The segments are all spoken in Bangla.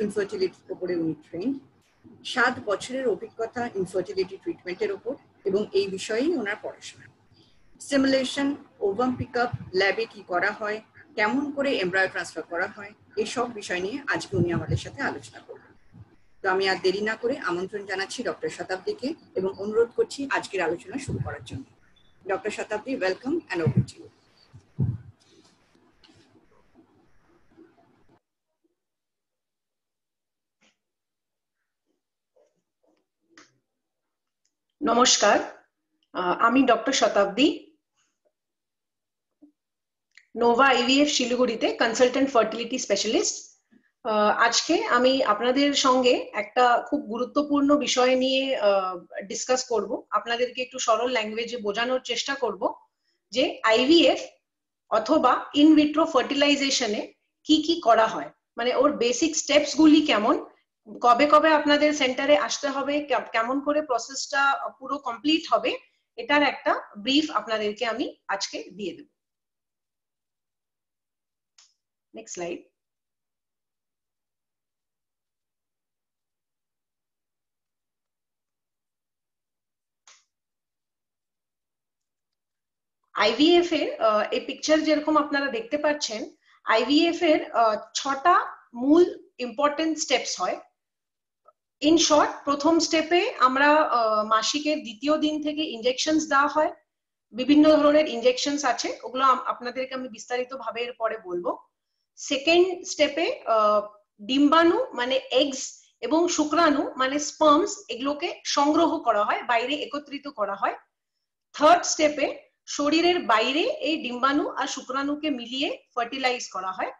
ইনফার্টিলিটির উপরে উনি ট্রেন্ড। 7 বছরের অভিজ্ঞতা ইনফার্টিলিটি ট্রিটমেন্টের উপর, এবং এই বিষয়েই ওনার পড়াশোনা। স্টিমুলেশন, ওভাম পিকআপ, ল্যাবে কি করা হয়, কেমন করে এমব্রায়ো ট্রান্সফার করা হয়, এই সব বিষয় নিয়ে আজকে উনি আমাদের সাথে আলোচনা করবেন। তো আমি আর দেরি না করে আমন্ত্রণ জানাচ্ছি ডক্টর শতাব্দীকে এবং অনুরোধ করছি আজকের আলোচনা শুরু করার জন্য। Doctor Shatabdi, welcome and over to you. নমস্কার, আমি ডক্টর শতাব্দী, নোভা আইভিএফ শিলিগুড়িতে কনসালটেন্ট ফার্টিলিটি স্পেশালিস্ট। আজকে আমি আপনাদের সঙ্গে একটা খুব গুরুত্বপূর্ণ বিষয় নিয়ে ডিসকাস করব। আপনাদেরকে একটু সরল ল্যাঙ্গুয়েজে বোঝানোর চেষ্টা করব যে আইভিএফ অথবা ইন ভিট্রো ফার্টিলাইজেশনে কি কি করা হয়, মানে ওর বেসিক স্টেপস গুলি কেমন, কবে কবে আপনাদের সেন্টারে আসতে হবে, কেমন করে প্রসেসটা পুরো কমপ্লিট হবে, এটার একটা ব্রিফ আপনাদেরকে আমি আজকে দিয়ে দেব। Next slide. আইভিএফ এর এই পিকচার যেরকম আপনারা দেখতে পাচ্ছেন, আইভিএফ এর 6টা মূল ইম্পর্টেন্ট স্টেপস হয়। ইন শর্ট, প্রথম স্টেপে আমরা মাসিকের দ্বিতীয় দিন থেকে ইনজেকশনস দেওয়া হয়। বিভিন্ন ধরনের ইনজেকশনস আছে, ওগুলো আপনাদেরকে আমি বিস্তারিত ভাবে এর পরে বলবো। সেকেন্ড স্টেপে ডিম্বাণু মানে এগস এবং শুক্রাণু মানে স্পার্মস, এগুলোকে সংগ্রহ করা হয়, বাইরে একত্রিত করা হয়। থার্ড স্টেপে শরীরের বাইরে এই ডিম্বাণু আর শুক্রাণুকে মিলিয়ে ফার্টিলাইজ করা হয়।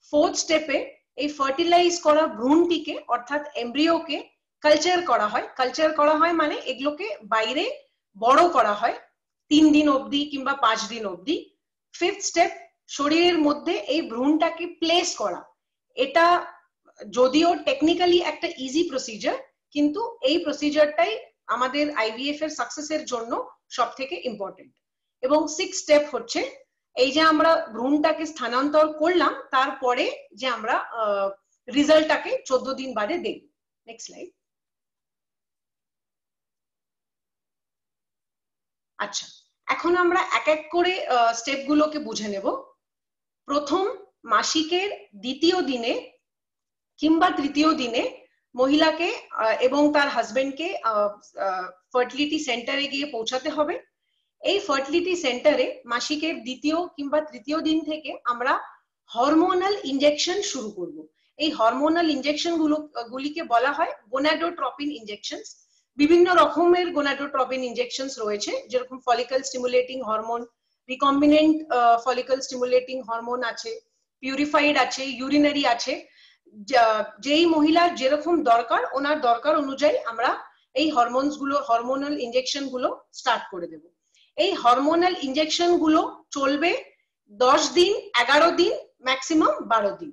ফোর্থ স্টেপে এই ফার্টিলাইজ করা ভ্রূণটিকে অর্থাৎ এমব্রিওকে কালচার করা হয়। কালচার করা হয় মানে এগুলোকে বাইরে বড় করা হয় 3 দিন অবধি কিংবা 5 দিন অবধি। ফিফথ স্টেপ, শরীরের মধ্যে এই ভ্রূণটাকে প্লেস করা। এটা যদিও টেকনিক্যালি একটা ইজি প্রসিজার, কিন্তু এই প্রসিজারটাই আমাদের আইভিএফ এর সাকসেসের জন্য সব থেকে ইম্পর্টেন্ট। এবং সিক্স স্টেপ হচ্ছে এই যে আমরা ভ্রূণটাকে স্থানান্তর করলাম, তারপরে যে আমরা রেজাল্টটাকে 14 দিন বাদে দেখব। Next slide. আচ্ছা, এখন আমরা এক এক করে স্টেপ গুলোকে বুঝে নেব। প্রথম, মাসিকের দ্বিতীয় দিনে কিংবা তৃতীয় দিনে মহিলাকে এবং তার হাজবেন্ডকে ফার্টিলিটি সেন্টারে গিয়ে পৌঁছাতে হবে। এই ফার্টিলিটি সেন্টারে মাসিকের দ্বিতীয় কিংবা তৃতীয় দিন থেকে আমরা হরমোনাল ইনজেকশন শুরু করব। এই হরমোনাল ইনজেকশন গুলিকে বলা হয় গোনাডোট্রপিন ইনজেকশনস। বিভিন্ন রকমের গোনাডোট্রপিন ইনজেকশনস রয়েছে, যেরকম follicle stimulating hormone, recombinant follicle stimulating hormone আছে, পিউরিফাইড আছে, ইউরিনারি আছে। যেই মহিলার যেরকম দরকার, ওনার দরকার অনুযায়ী আমরা এই হরমোনাল ইনজেকশন গুলো স্টার্ট করে দেব। এই হরমোনাল ইনজেকশন গুলো চলবে 10 দিন, 11 দিন, ম্যাক্সিমাম 12 দিন।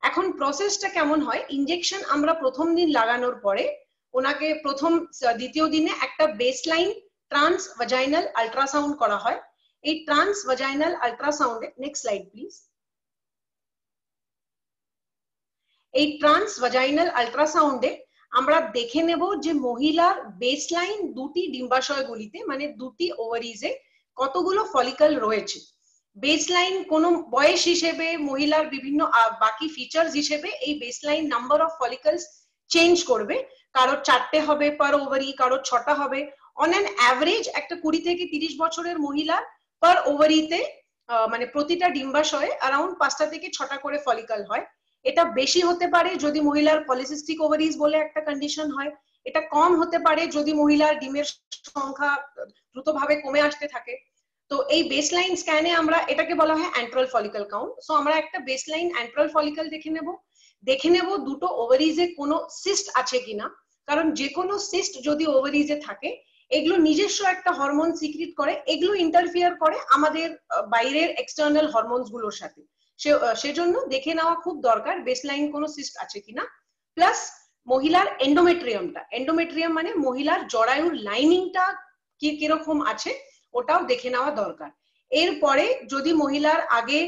এখন প্রসেসটা কেমন হয়, ইনজেকশন আমরা প্রথম দিন লাগানোর পরে ওনাকে দ্বিতীয় দিনে একটা বেসলাইন ট্রান্স ভাজাইনাল আল্ট্রাসাউন্ড করা হয়। এই ট্রান্স ভাজাইনাল আল্ট্রাসাউন্ডে, নেক্সট স্লাইড প্লিজ। এই ট্রান্স ভাজাইনাল আল্ট্রাসাউন্ডে আমরা দেখে নেব যে মহিলার বেসলাইন দুটি ডিম্বাশয়গুলিতে মানে দুটি ওভারিজে কতগুলো ফলিকল রয়েছে। বেসলাইন কোন বয়স হিসেবে, মহিলার বিভিন্ন বাকি ফিচার্স হিসেবে এই baseline number of follicles change করবে। কারো 4টে হবে পার ওভারি, কারো 6টা হবে। অন অ্যান অ্যাভারেজ একটা 20 থেকে 30 বছরের মহিলার পার ওভারিতে মানে প্রতিটা ডিম্বাশয়ে অ্যারাউন্ড 5টা থেকে 6টা করে ফলিকল হয়। এটা বেশি হতে পারে যদি মহিলার পলিসিস্টিক ওভারিজ বলে একটা কন্ডিশন হয়। এটা কম হতে পারে যদি মহিলার ডিমের সংখ্যা দ্রুতভাবে কমে আসতে থাকে। তো এই বেসলাইন স্ক্যানে আমরা এটাকে বলা হয় অ্যান্ট্রাল ফলিকল কাউন্ট। সো আমরা একটা বেসলাইন অ্যান্ট্রাল ফলিকল দেখে নেব দুটো ওভারিজে কোনো সিস্ট আছে কিনা। কারণ যে কোনো সিস্ট যদি ওভারিজে থাকে, এগুলো নিজস্ব একটা হরমোন সিক্রিট করে, এগুলো ইন্টারফিয়ার করে আমাদের বাইরের এক্সটার্নাল হরমোনস গুলোর সাথে। সেজন্য দেখে নেওয়া খুব দরকার বেসলাইন কোনো সিস্ট আছে কিনা। প্লাস মহিলার এন্ডোমেট্রিয়াম মানে মহিলার জরায়ুর লাইনিংটা কিরকম আছে, ওটাও দেখে নেওয়া দরকার। এরপরে যদি মহিলার আগে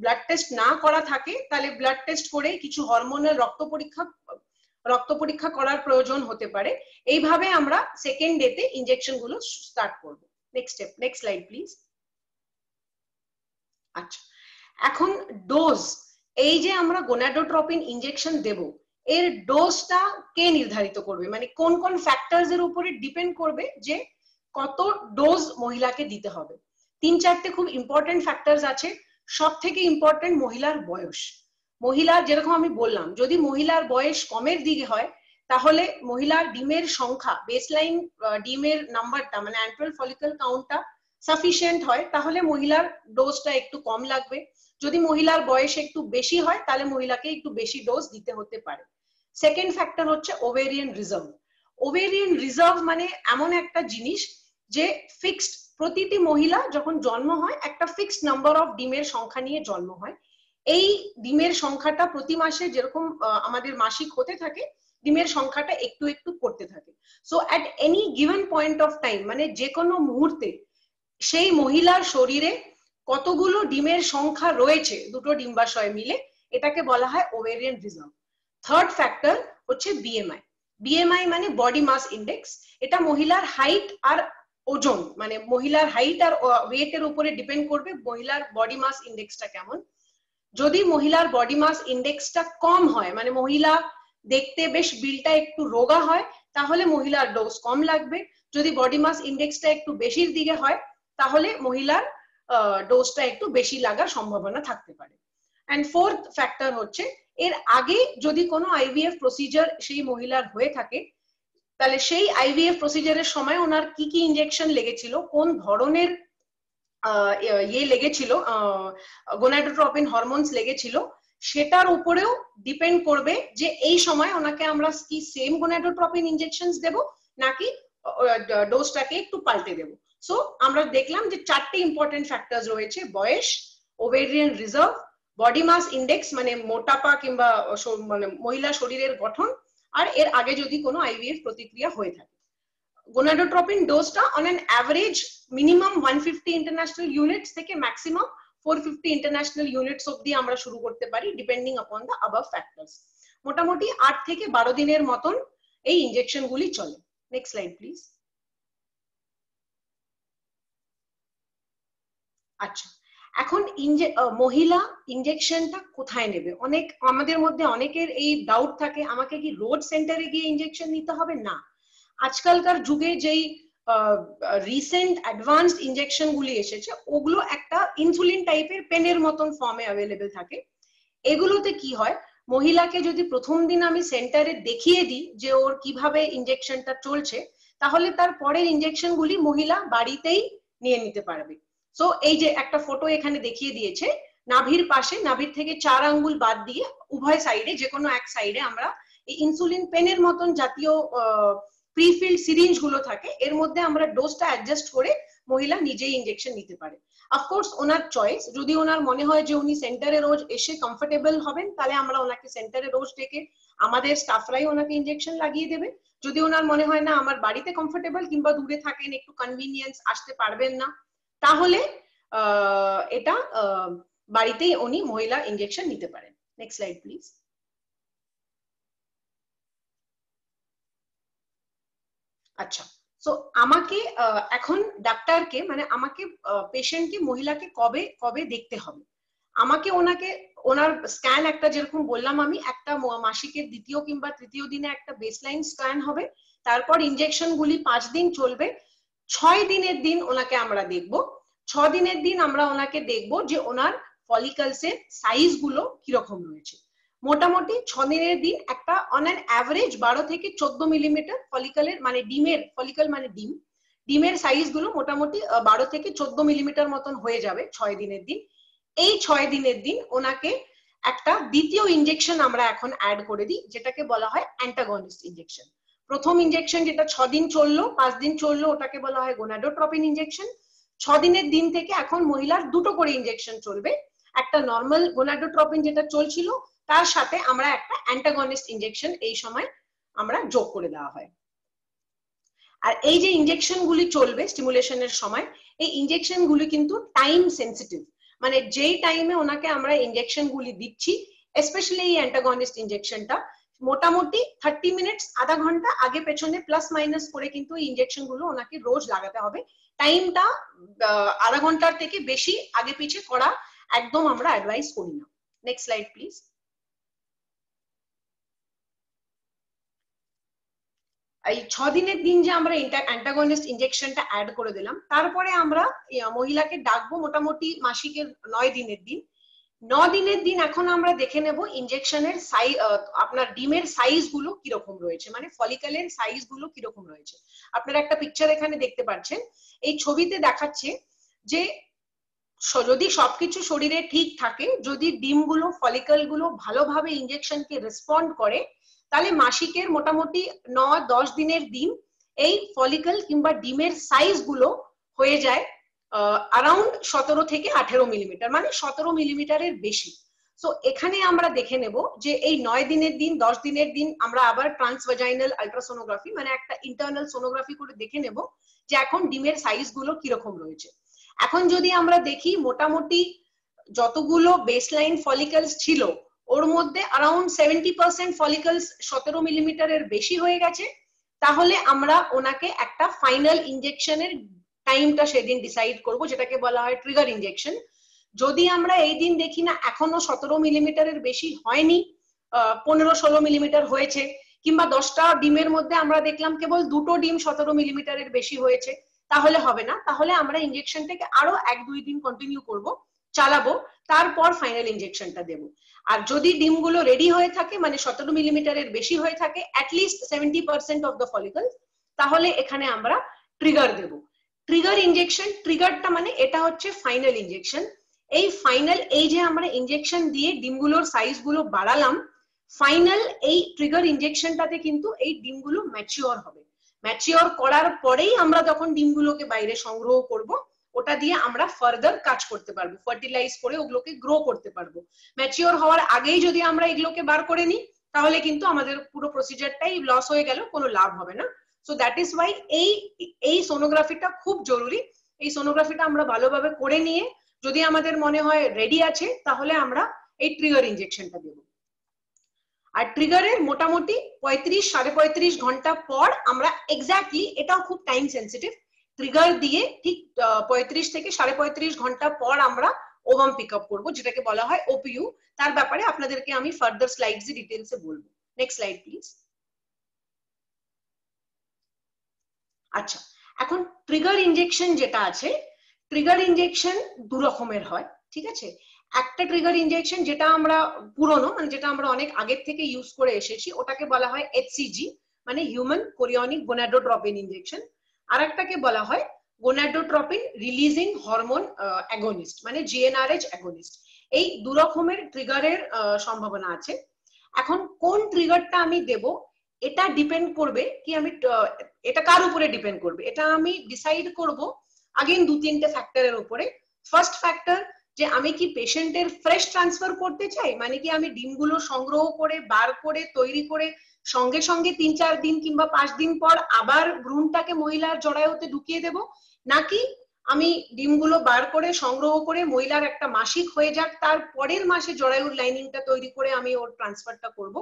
ব্লাড টেস্ট না করা থাকে তাহলে ব্লাড টেস্ট করে কিছু হরমোনাল রক্ত পরীক্ষা করার প্রয়োজন হতে পারে। এইভাবে আমরা সেকেন্ড ডেতে ইনজেকশন গুলো স্টার্ট করব। Next step, next slide please. আচ্ছা, এখন ডোজ, এই যে আমরা গোনাডোট্রপিন ইনজেকশন দেব, এর ডোজটা কে নির্ধারিত করবে, মানে কোন কোন ফ্যাক্টরস এর উপরে ডিপেন্ড করবে যে কত ডোজ মহিলাকে দিতে হবে। 3-4টে খুব ইম্পর্টেন্ট ফ্যাক্টরস আছে। সব থেকে ইম্পর্টেন্ট মহিলার বয়স। মহিলার, যেরকম আমি বললাম, যদি মহিলার বয়স কমের দিকে হয় তাহলে মহিলার ডিমের সংখ্যা, বেসলাইন ডিমের নাম্বারটা মানে অ্যান্ট্রাল ফলিকল কাউন্টটা সাফিসিয়েন্ট হয় তাহলে মহিলার ডোজটা একটু কম লাগবে। যদি মহিলার বয়স একটু বেশি হয় তাহলে মহিলাকে একটু বেশি ডোজ দিতে হতে পারে। সেকেন্ড ফ্যাক্টর হচ্ছে ওভেরিয়ান রিজার্ভ। ওভেরিয়ান রিজার্ভ মানে এমন একটা জিনিস যে ফিক্সড, প্রতিটি মহিলা যখন জন্ম হয় একটা ফিক্সড নাম্বার অফ ডিমের সংখ্যা নিয়ে জন্ম হয়। এই ডিমের সংখ্যাটা প্রতি মাসে যেরকম আমাদের মাসিক হতে থাকে, ডিমের সংখ্যাটা একটু একটু করতে থাকে। So at any given point of time, মানে যে কোনো মুহূর্তে সেই মহিলার শরীরে কতগুলো ডিমের সংখ্যা রয়েছে দুটো ডিম্বাশয় মিলে, এটাকে বলা হয় ওভেরিয়ান রিজার্ভ। থার্ড ফ্যাক্টর হচ্ছে বিএমআই। বিএমআই মানে বডি মাস ইন্ডেক্স। এটা মহিলার হাইট আর ওজন, মানে মহিলার হাইট আর ওয়েটের উপরে ডিপেন্ড করবে মহিলার বডি মাস ইন্ডেক্সটা কেমন। যদি মহিলার বডি মাস ইন্ডেক্সটা কম হয়, মানে মহিলা দেখতে বেশ বিলটা একটু রোগা হয়, তাহলে মহিলার ডোজ কম লাগবে। যদি বডি মাস ইন্ডেক্সটা একটু বেশির দিকে হয় তাহলে মহিলার ডোজটা একটু বেশি লাগার সম্ভাবনা থাকতে পারে। এন্ড ফোর্থ ফ্যাক্টর হচ্ছে এর আগে যদি কোনো আইভিএফ প্রসিজার সেই মহিলার হয়ে থাকে তাহলে সেই আইভিএফ প্রসিজারের সময় ওনার কি কি ইনজেকশন লেগেছিল, কোন ধরনের লেগেছিল, গোনাডোট্রপিন হরমোনস লেগেছিল, সেটার উপরেও ডিপেন্ড করবে যে এই সময় ওনাকে আমরা কি সেম গোনাডোট্রপিন ইনজেকশনস দেব নাকি ডোজটাকে একটু পাল্টে দেব। সো আমরা দেখলাম যে 4টে ইম্পর্টেন্ট ফ্যাক্টরস রয়েছে: বয়স, ovarian reserve, body mass index মানে মোটাপা কিংবা মানে মহিলা শরীরের গঠন, আর এর আগে যদি কোনো আইভিএফ প্রতিক্রিয়া হয়ে থাকে। গোনাডোট্রপিন ডোজটা on an average minimum 150 international units থেকে ম্যাক্সিমাম 450 ইন্টারন্যাশনাল ইউনিটস অব্দি আমরা শুরু করতে পারি ডিপেন্ডিং আপন দ্য আবাভ ফ্যাক্টরস। মোটামুটি 8 থেকে 12 দিনের মতন এই ইনজেকশন গুলি চলে। Next slide please. আচ্ছা, এখন মহিলা ইনজেকশনটা কোথায় নেবে? আমাদের মধ্যে অনেকের এই ডাউট থাকে, আমাকে কি রোড সেন্টারে গিয়ে ইনজেকশন নিতে হবে? না, আজকালকার যুগে যেই রিসেন্ট অ্যাডভান্সড ইনজেকশন গুলি এসেছে ওগুলো একটা ইনসুলিন টাইপের পেনের মতন ফর্মে অ্যাভেলেবেল থাকে। এগুলোতে কি হয়, মহিলাকে যদি প্রথম দিন আমি সেন্টারে দেখিয়ে দিই যে ওর কিভাবে ইনজেকশনটা চলছে, তাহলে তার পরের ইনজেকশন গুলি মহিলা বাড়িতেই নিয়ে নিতে পারবে। সো এই যে একটা ফটো এখানে দেখিয়ে দিয়েছে, নাভির পাশে, নাভির থেকে 4 আঙ্গুল বাদ দিয়ে উভয় সাইডে যে কোনো এক সাইডে আমরা এই ইনসুলিন পেনের মতন জাতীয় প্রিফিল্ড সিরিঞ্জ গুলো থাকে, এর মধ্যে আমরা ডোজটা অ্যাডজাস্ট করে মহিলা নিজেই ইনজেকশন নিতে পারে। অফকোর্স ওনার চয়েস, যদি ওনার মনে হয় যে উনি সেন্টারে রোজ এসে কমফোর্টেবল হবেন তাহলে আমরা ওনাকে সেন্টারে রোজ ডেকে আমাদের স্টাফরাই ওনাকে ইনজেকশন লাগিয়ে দেবে। যদি ওনার মনে হয় না আমার বাড়িতে কমফোর্টেবল কিংবা দূরে থাকেন একটু কনভিনিয়েন্স আসতে পারবেন না, তাহলে এটা বাড়িতেই উনি মহিলা ইনজেকশন নিতে পারেন। Next slide please. আচ্ছা, সো আমাকে এখন ডাক্তারকে মানে আমাকে পেশেন্টকে, মহিলাকে কবে কবে দেখতে হবে? আমাকে ওনার স্ক্যান একটা, যেরকম বললাম আমি, একটা মাসিকের দ্বিতীয় কিংবা তৃতীয় দিনে একটা বেসলাইন স্ক্যান হবে, তারপর ইনজেকশন গুলি 5 দিন চলবে। 6 দিনের দিন ওনাকে আমরা দেখব। 6 দিনের দিন আমরা ওনাকে দেখব যে ওনার ফলিকলসের সাইজ গুলো কিরকম রয়েছে। মোটামুটি 6 দিনের দিন একটা অন অ্যান অ্যাভারেজ 12 থেকে 14 মিলিমিটার ফলিকলের, মানে ডিমের, ফলিকল মানে ডিমের সাইজ গুলো মোটামুটি 12 থেকে 14 মিলিমিটার মতন হয়ে যাবে 6 দিনের দিন। এই 6 দিনের দিন ওনাকে একটা দ্বিতীয় ইনজেকশন আমরা এখন অ্যাড করে দিই, যেটাকে বলা হয় অ্যান্টাগনিস্ট ইনজেকশন। প্রথম ইনজেকশন যেটা 6 দিন চললো, 5 দিন চললো, ওটাকে বলা হয় গোনাডোট্রপিন ইনজেকশন। 6 দিনের দিন থেকে এখন মহিলার দুটো করে ইনজেকশন চলবে, একটা নর্মাল গোনাডোট্রপিন যেটা চলছিল তার সাথে আমরা একটা অ্যান্টাগনিস্ট ইনজেকশন এই সময় আমরা যোগ করে দেওয়া হয়। আর এই যে ইনজেকশন গুলি চলবে স্টিমুলেশনের সময়, এই ইনজেকশন গুলি কিন্তু টাইম সেন্সিটিভ, মানে যেই টাইমে ওনাকে আমরা ইনজেকশন গুলি দিচ্ছি, স্পেশালি এই অ্যান্টাগনিস্ট ইনজেকশনটা, মোটামুটি 30 মিনিটস, আধা ঘন্টা আগে পেছনে প্লাস মাইনাস করে কিন্তু ইনজেকশন গুলো ওনাকে রোজ লাগাতে হবে। টাইমটা আধা ঘন্টার থেকে বেশি আগে পিছে করা একদম আমরা অ্যাডভাইস করি না। Next slide please. এই 6 দিনের দিন যে আমরা অ্যান্টাগনিস্ট ইনজেকশনটা অ্যাড করে দিলাম, তারপরে আমরা মহিলাকে ডাকবো মোটামুটি মাসিকের 9 দিনের দিন। 9 দিনের দিন এখন আমরা দেখে নেব ইনজেকশনের সাইজ, আপনার ডিমের সাইজ গুলো কিরকম রয়েছে, মানে ফলিকলের সাইজ গুলো কিরকম রয়েছে। আপনারা একটা পিকচার এখানে দেখতে পাচ্ছেন, এই ছবিতে দেখাচ্ছে যে যদি সবকিছু শরীরে ঠিক থাকে, যদি ডিমগুলো ফলিকল গুলো ভালোভাবে ইনজেকশনকে রেসপন্ড করে, তাহলে মাসিকের মোটামুটি 9-10 দিনের দিন এই ফলিকল কিংবা ডিমের সাইজ গুলো হয়ে যায় अराउंड 17 থেকে 18 মিলিমিটার, মানে 17 মিলিমিটারের বেশি। সো এখানে আমরা দেখে নেব যে এই 9 দিনের দিন 10 দিনের দিন আমরা আবার ট্রান্সভাজাইনাল আল্ট্রাসোনোগ্রাফি মানে একটা ইন্টারনাল সোনোগ্রাফি করে দেখে নেব যে এখন ডিমের সাইজ গুলো কিরকম রয়েছে। এখন যদি আমরা দেখি মোটামুটি যতগুলো বেসলাইন ফলিকলস ছিল ওর মধ্যে अराउंड 70% ফলিকলস 17 মিলিমিটারের বেশি হয়ে গেছে, তাহলে আমরা ওনাকে একটা ফাইনাল ইনজেকশনের টাইমটা সেদিন ডিসাইড করব, যেটাকে বলা হয় ট্রিগার ইনজেকশন। যদি আমরা এই দিন দেখি না এখনো 17 মিলিমিটারের বেশি হয়নি, 15-16 মিলিমিটার হয়েছে, কিংবা 10টা ডিমের মধ্যে আমরা দেখলাম কেবল 2টো ডিম 17 মিলিমিটারের বেশি হয়েছে, তাহলে হবে না। তাহলে আমরা ইনজেকশনটাকে আরো 1-2 দিন কন্টিনিউ করব, চালাবো, তারপর ফাইনাল ইনজেকশনটা দেব। আর যদি ডিমগুলো রেডি হয়ে থাকে, মানে 17 মিলিমিটারের বেশি হয়ে থাকে, অ্যাটলিস্ট 70% অফ দ্য ফলিকল, তাহলে এখানে আমরা ট্রিগার দেব। ট্রিগার ইনজেকশন, ট্রিগারটা মানে এটা হচ্ছে ফাইনাল ইনজেকশন। এই ফাইনাল, এই যে আমরা ইনজেকশন দিয়ে ডিমগুলোর সাইজ গুলো বাড়ালাম, ফাইনাল এই ট্রিগার ইনজেকশনটাতে কিন্তু এই ডিমগুলো ম্যাচিওর হবে। ম্যাচিওর করার পরেই আমরা যখন ডিমগুলোকে বাইরে সংগ্রহ করব, ওটা দিয়ে আমরা ফার্দার কাজ করতে পারবো, ফার্টিলাইজ করে ওগুলোকে গ্রো করতে পারবো। ম্যাচিওর হওয়ার আগেই যদি আমরা এগুলোকে বার করে নিই, তাহলে কিন্তু আমাদের পুরো প্রসিজারটাই লস হয়ে গেল, কোনো লাভ হবে না। সো দ্যাট ইজ ওয়াই এই সোনোগ্রাফিটা খুব জরুরি। এই সোনোগ্রাফিটা আমরা ভালোভাবে করে নিয়ে যদি আমাদের মনে হয় রেডি আছে, তাহলে আমরা এই ট্রিগার ইনজেকশনটা দেব। আর ট্রিগারের মোটামুটি 35-35.5 ঘন্টা পর আমরা এক্স্যাক্টলি, এটাও খুব টাইম সেন্সিটিভ, ট্রিগার দিয়ে ঠিক 35 থেকে 35.5 ঘন্টা পর আমরা ওভাম পিক আপ করবো, যেটাকে বলা হয় ওপিইউ। তার ব্যাপারে আপনাদেরকে আমি ফার্দার স্লাইডসে ডিটেলসে বলবো। Next slide please. আচ্ছা, এখন ট্রিগার ইনজেকশন যেটা আছে, ট্রিগার ইনজেকশন দু রকমের হয়, ঠিক আছে। একটা ট্রিগার ইনজেকশন যেটা আমরা পুরনো, মানে যেটা আমরা অনেক আগের থেকে ইউজ করে এসেছি, ওটাকে বলা হয় HCG, মানে হিউম্যান কোরিয়নিক গোনাডোট্রপিন ইনজেকশন। আর একটাকে বলা হয় গোনাডোট্রপিন রিলিজিং হরমোন অ্যাগনিস্ট, মানে GnRH অ্যাগনিস্ট। এই দু রকমের ট্রিগারের সম্ভাবনা আছে। এখন কোন ট্রিগারটা আমি দেব, এটা ডিপেন্ড করবে কি আমি, এটা কার উপরে ডিপেন্ড করবে, এটা আমি ডিসাইড করব আগেন 2-3টে ফ্যাক্টরের উপরে। ফার্স্ট ফ্যাক্টর, যে আমি কি পেশেন্টের ফ্রেশ ট্রান্সফার করতে চাই, মানে কি আমি ডিমগুলো সংগ্রহ করে বার করে তৈরি করে সঙ্গে সঙ্গে 3-4 দিন কিংবা 5 দিন পর আবার ভ্রূণটাকে মহিলার জরায়ুতে ঢুকিয়ে দেব, নাকি আমি ডিমগুলো বার করে সংগ্রহ করে মহিলার একটা মাসিক হয়ে যাক, তার পরের মাসে জরায়ুর লাইনিংটা তৈরি করে আমি ওর ট্রান্সফারটা করব।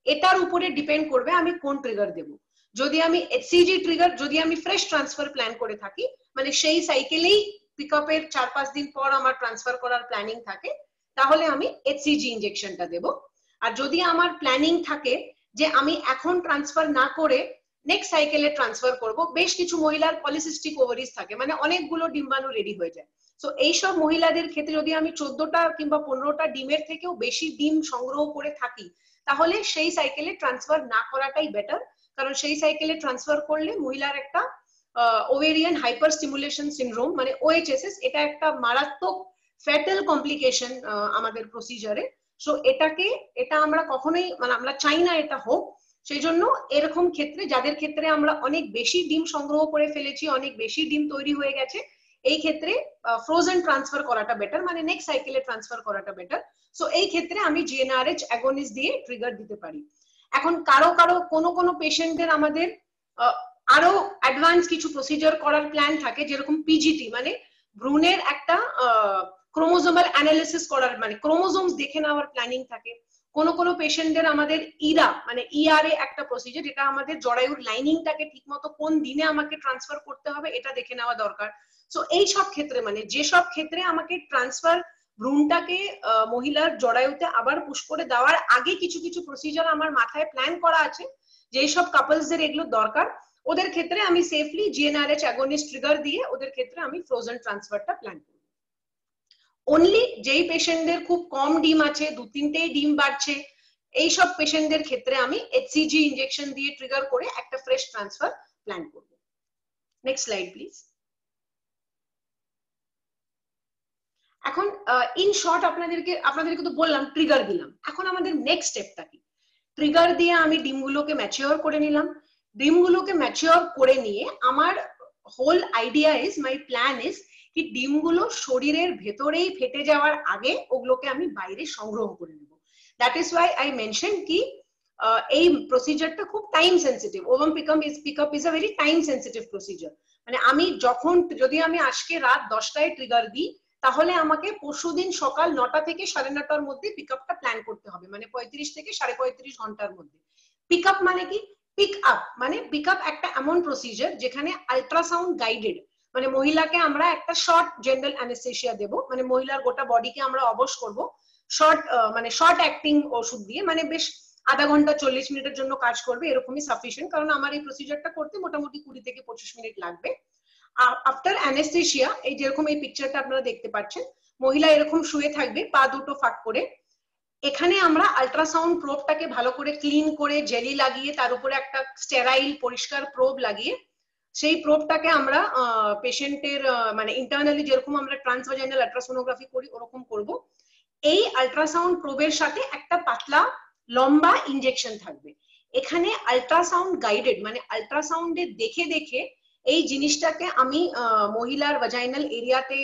এটার উপরে ডিপেন্ড করবে আমি কোন ট্রিগার দেব। যদি আমি HCG ট্রিগার, যদি আমি ফ্রেশ ট্রান্সফার প্ল্যান করে থাকি, মানে সেই সাইকেলেই পিকআপের 4-5 দিন পর আমার ট্রান্সফার করার প্ল্যানিং থাকে, তাহলে আমি HCG ইনজেকশনটা দেব। আর যদি আমার প্ল্যানিং থাকে যে আমি এখন ট্রান্সফার না করে নেক্সট সাইকেলে ট্রান্সফার করব, বেশ কিছু মহিলার পলিসিস্টিক ওভারিজ থাকে, মানে অনেকগুলো ডিম্বাণু রেডি হয়ে যায়। সো এইসব মহিলাদের ক্ষেত্রে যদি আমি 14টা কিংবা 15টা ডিমের থেকেও বেশি ডিম সংগ্রহ করে থাকি, তাহলে সেই সাইকেলে ট্রান্সফার না করাটাই বেটার। কারণ সেই সাইকেলে ট্রান্সফার করলে মহিলার একটা ওভেরিয়ান হাইপার স্টিমুলেশন সিনড্রোম, মানে OHSS, এটা একটা মারাত্মক ফ্যাটাল কমপ্লিকেশন আমাদের প্রসিজারে। সো এটা আমরা কখনোই, মানে আমরা চাই না এটা হোক। সেই জন্য এরকম ক্ষেত্রে, যাদের ক্ষেত্রে আমরা অনেক বেশি ডিম সংগ্রহ করে ফেলেছি, অনেক বেশি ডিম তৈরি হয়ে গেছে, এই ক্ষেত্রে ফ্রোজেন ট্রান্সফার করাটা বেটার, মানে নেক্সট সাইকেলে ট্রান্সফার করাটা বেটার। সো এই ক্ষেত্রে আমি GnRH অ্যাগনিস্ট দিয়ে ট্রিগার দিতে পারি। এখন কোনো পেশেন্টদের আমাদের আরো অ্যাডভান্স কিছু প্রসিজার করার প্ল্যান থাকে, যেরকম PGT, মানে ভ্রূণের একটা ক্রোমোজোমাল অ্যানালিসিস করার মানে ক্রোমোজোমস দেখে নেওয়ার প্ল্যানিং থাকে। কোনো পেশেন্টদের আমাদের ইরা মানে ইআরএ একটা প্রসিজার, যেটা আমাদের জরায়ুর লাইনিংটাকে ঠিকমতো কোন দিনে আমাকে ট্রান্সফার করতে হবে এটা দেখে নেওয়া দরকার। সো এই সব ক্ষেত্রে মানে যেসব ক্ষেত্রে আমাকে ট্রান্সফার ভ্রূণটাকে মহিলার জরায়ুতে আবার পুশ করে দেওয়ার আগে কিছু কিছু প্রসিজার আমার মাথায় প্ল্যান করা আছে, যেই সব কাপলসদের এগুলো দরকার, ওদের ক্ষেত্রে আমি সেফলি জিএনআরএইচ অ্যাগনিস্ট ট্রিগার দিয়ে ওদের ক্ষেত্রে আমি ফ্রোজেন ট্রান্সফারটা প্ল্যান করব। অনলি যেই পেশেন্টদের খুব কম ডিম আছে, 2-3টেই ডিম বাড়ছে, এই সব পেশেন্টদের ক্ষেত্রে আমি এইচসিজি ইনজেকশন দিয়ে ট্রিগার করে একটা ফ্রেশ ট্রান্সফার প্ল্যান করব। Next slide please. এখন ইন শর্ট আপনাদেরকে তো বললাম ট্রিগার দিলাম, এখন আমাদের নেক্সট স্টেপটা কি? ট্রিগার দিয়ে আমি ডিমগুলোকে ম্যাচিওর করে নিলাম। ডিমগুলোকে ম্যাচিওর করে নিয়ে আমার whole idea is, my plan is কি ডিমগুলো শরীরের ভেতরেই ফেটে যাওয়ার আগে ওগুলোকে আমি বাইরে সংগ্রহ করে নেব। That is Y I mention কি এই প্রসিজারটা খুব time sensitive. Ovum pickup is a very time sensitive procedure. মানে আমি যদি আমি আজকে রাত 10টায় ট্রিগার দিই, তাহলে আমাকে পরশুদিন সকাল 9টা থেকে 9:30টার মধ্যে পিকআপটা প্ল্যান করতে হবে, মানে 35 থেকে 35.5 ঘন্টার মধ্যে। পিকআপ মানে কি? পিকআপ একটা এমন প্রসিজার যেখানে আল্ট্রাসাউন্ড গাইডেড, মানে মহিলাকে আমরা একটা শর্ট জেনারেল অ্যানেস্থেসিয়া দেব, মানে মহিলার গোটা বডিকে আমরা অবশ করব শর্ট অ্যাক্টিং ওষুধ দিয়ে, মানে বেশ আধা ঘন্টা 40 মিনিটের জন্য কাজ করবে, এরকমই সাফিসিয়েন্ট, কারণ আমার এই প্রসিজারটা করতে মোটামুটি 20 থেকে 25 মিনিট লাগবে। আফটার অ্যানেস্থেসিয়া এই যেরকম এই পিকচারটা আপনারা দেখতে পাচ্ছেন, মহিলা এরকম শুয়ে থাকবে পা দুটো ফাঁক করে। এখানে আমরা আল্ট্রাসাউন্ড প্রোবটাকে ভালো করে ক্লিন করে জেলি লাগিয়ে তার উপরে একটা স্টেরাইল পরিষ্কার প্রোব লাগিয়ে সেই প্রোবটাকে আমরা পেশেন্টের মানে ইন্টারনালি যেরকম আমরা ট্রান্সভাজাইনাল আল্ট্রাসোনোগ্রাফি করি ওরকম করব। এই আল্ট্রাসাউন্ড প্রোবের সাথে একটা পাতলা লম্বা ইনজেকশন থাকবে। এখানে আল্ট্রাসাউন্ড গাইডেড মানে আল্ট্রাসাউন্ডে দেখে দেখে এই জিনিসটাকে আমি মহিলার ভাজাইনাল এরিয়াতে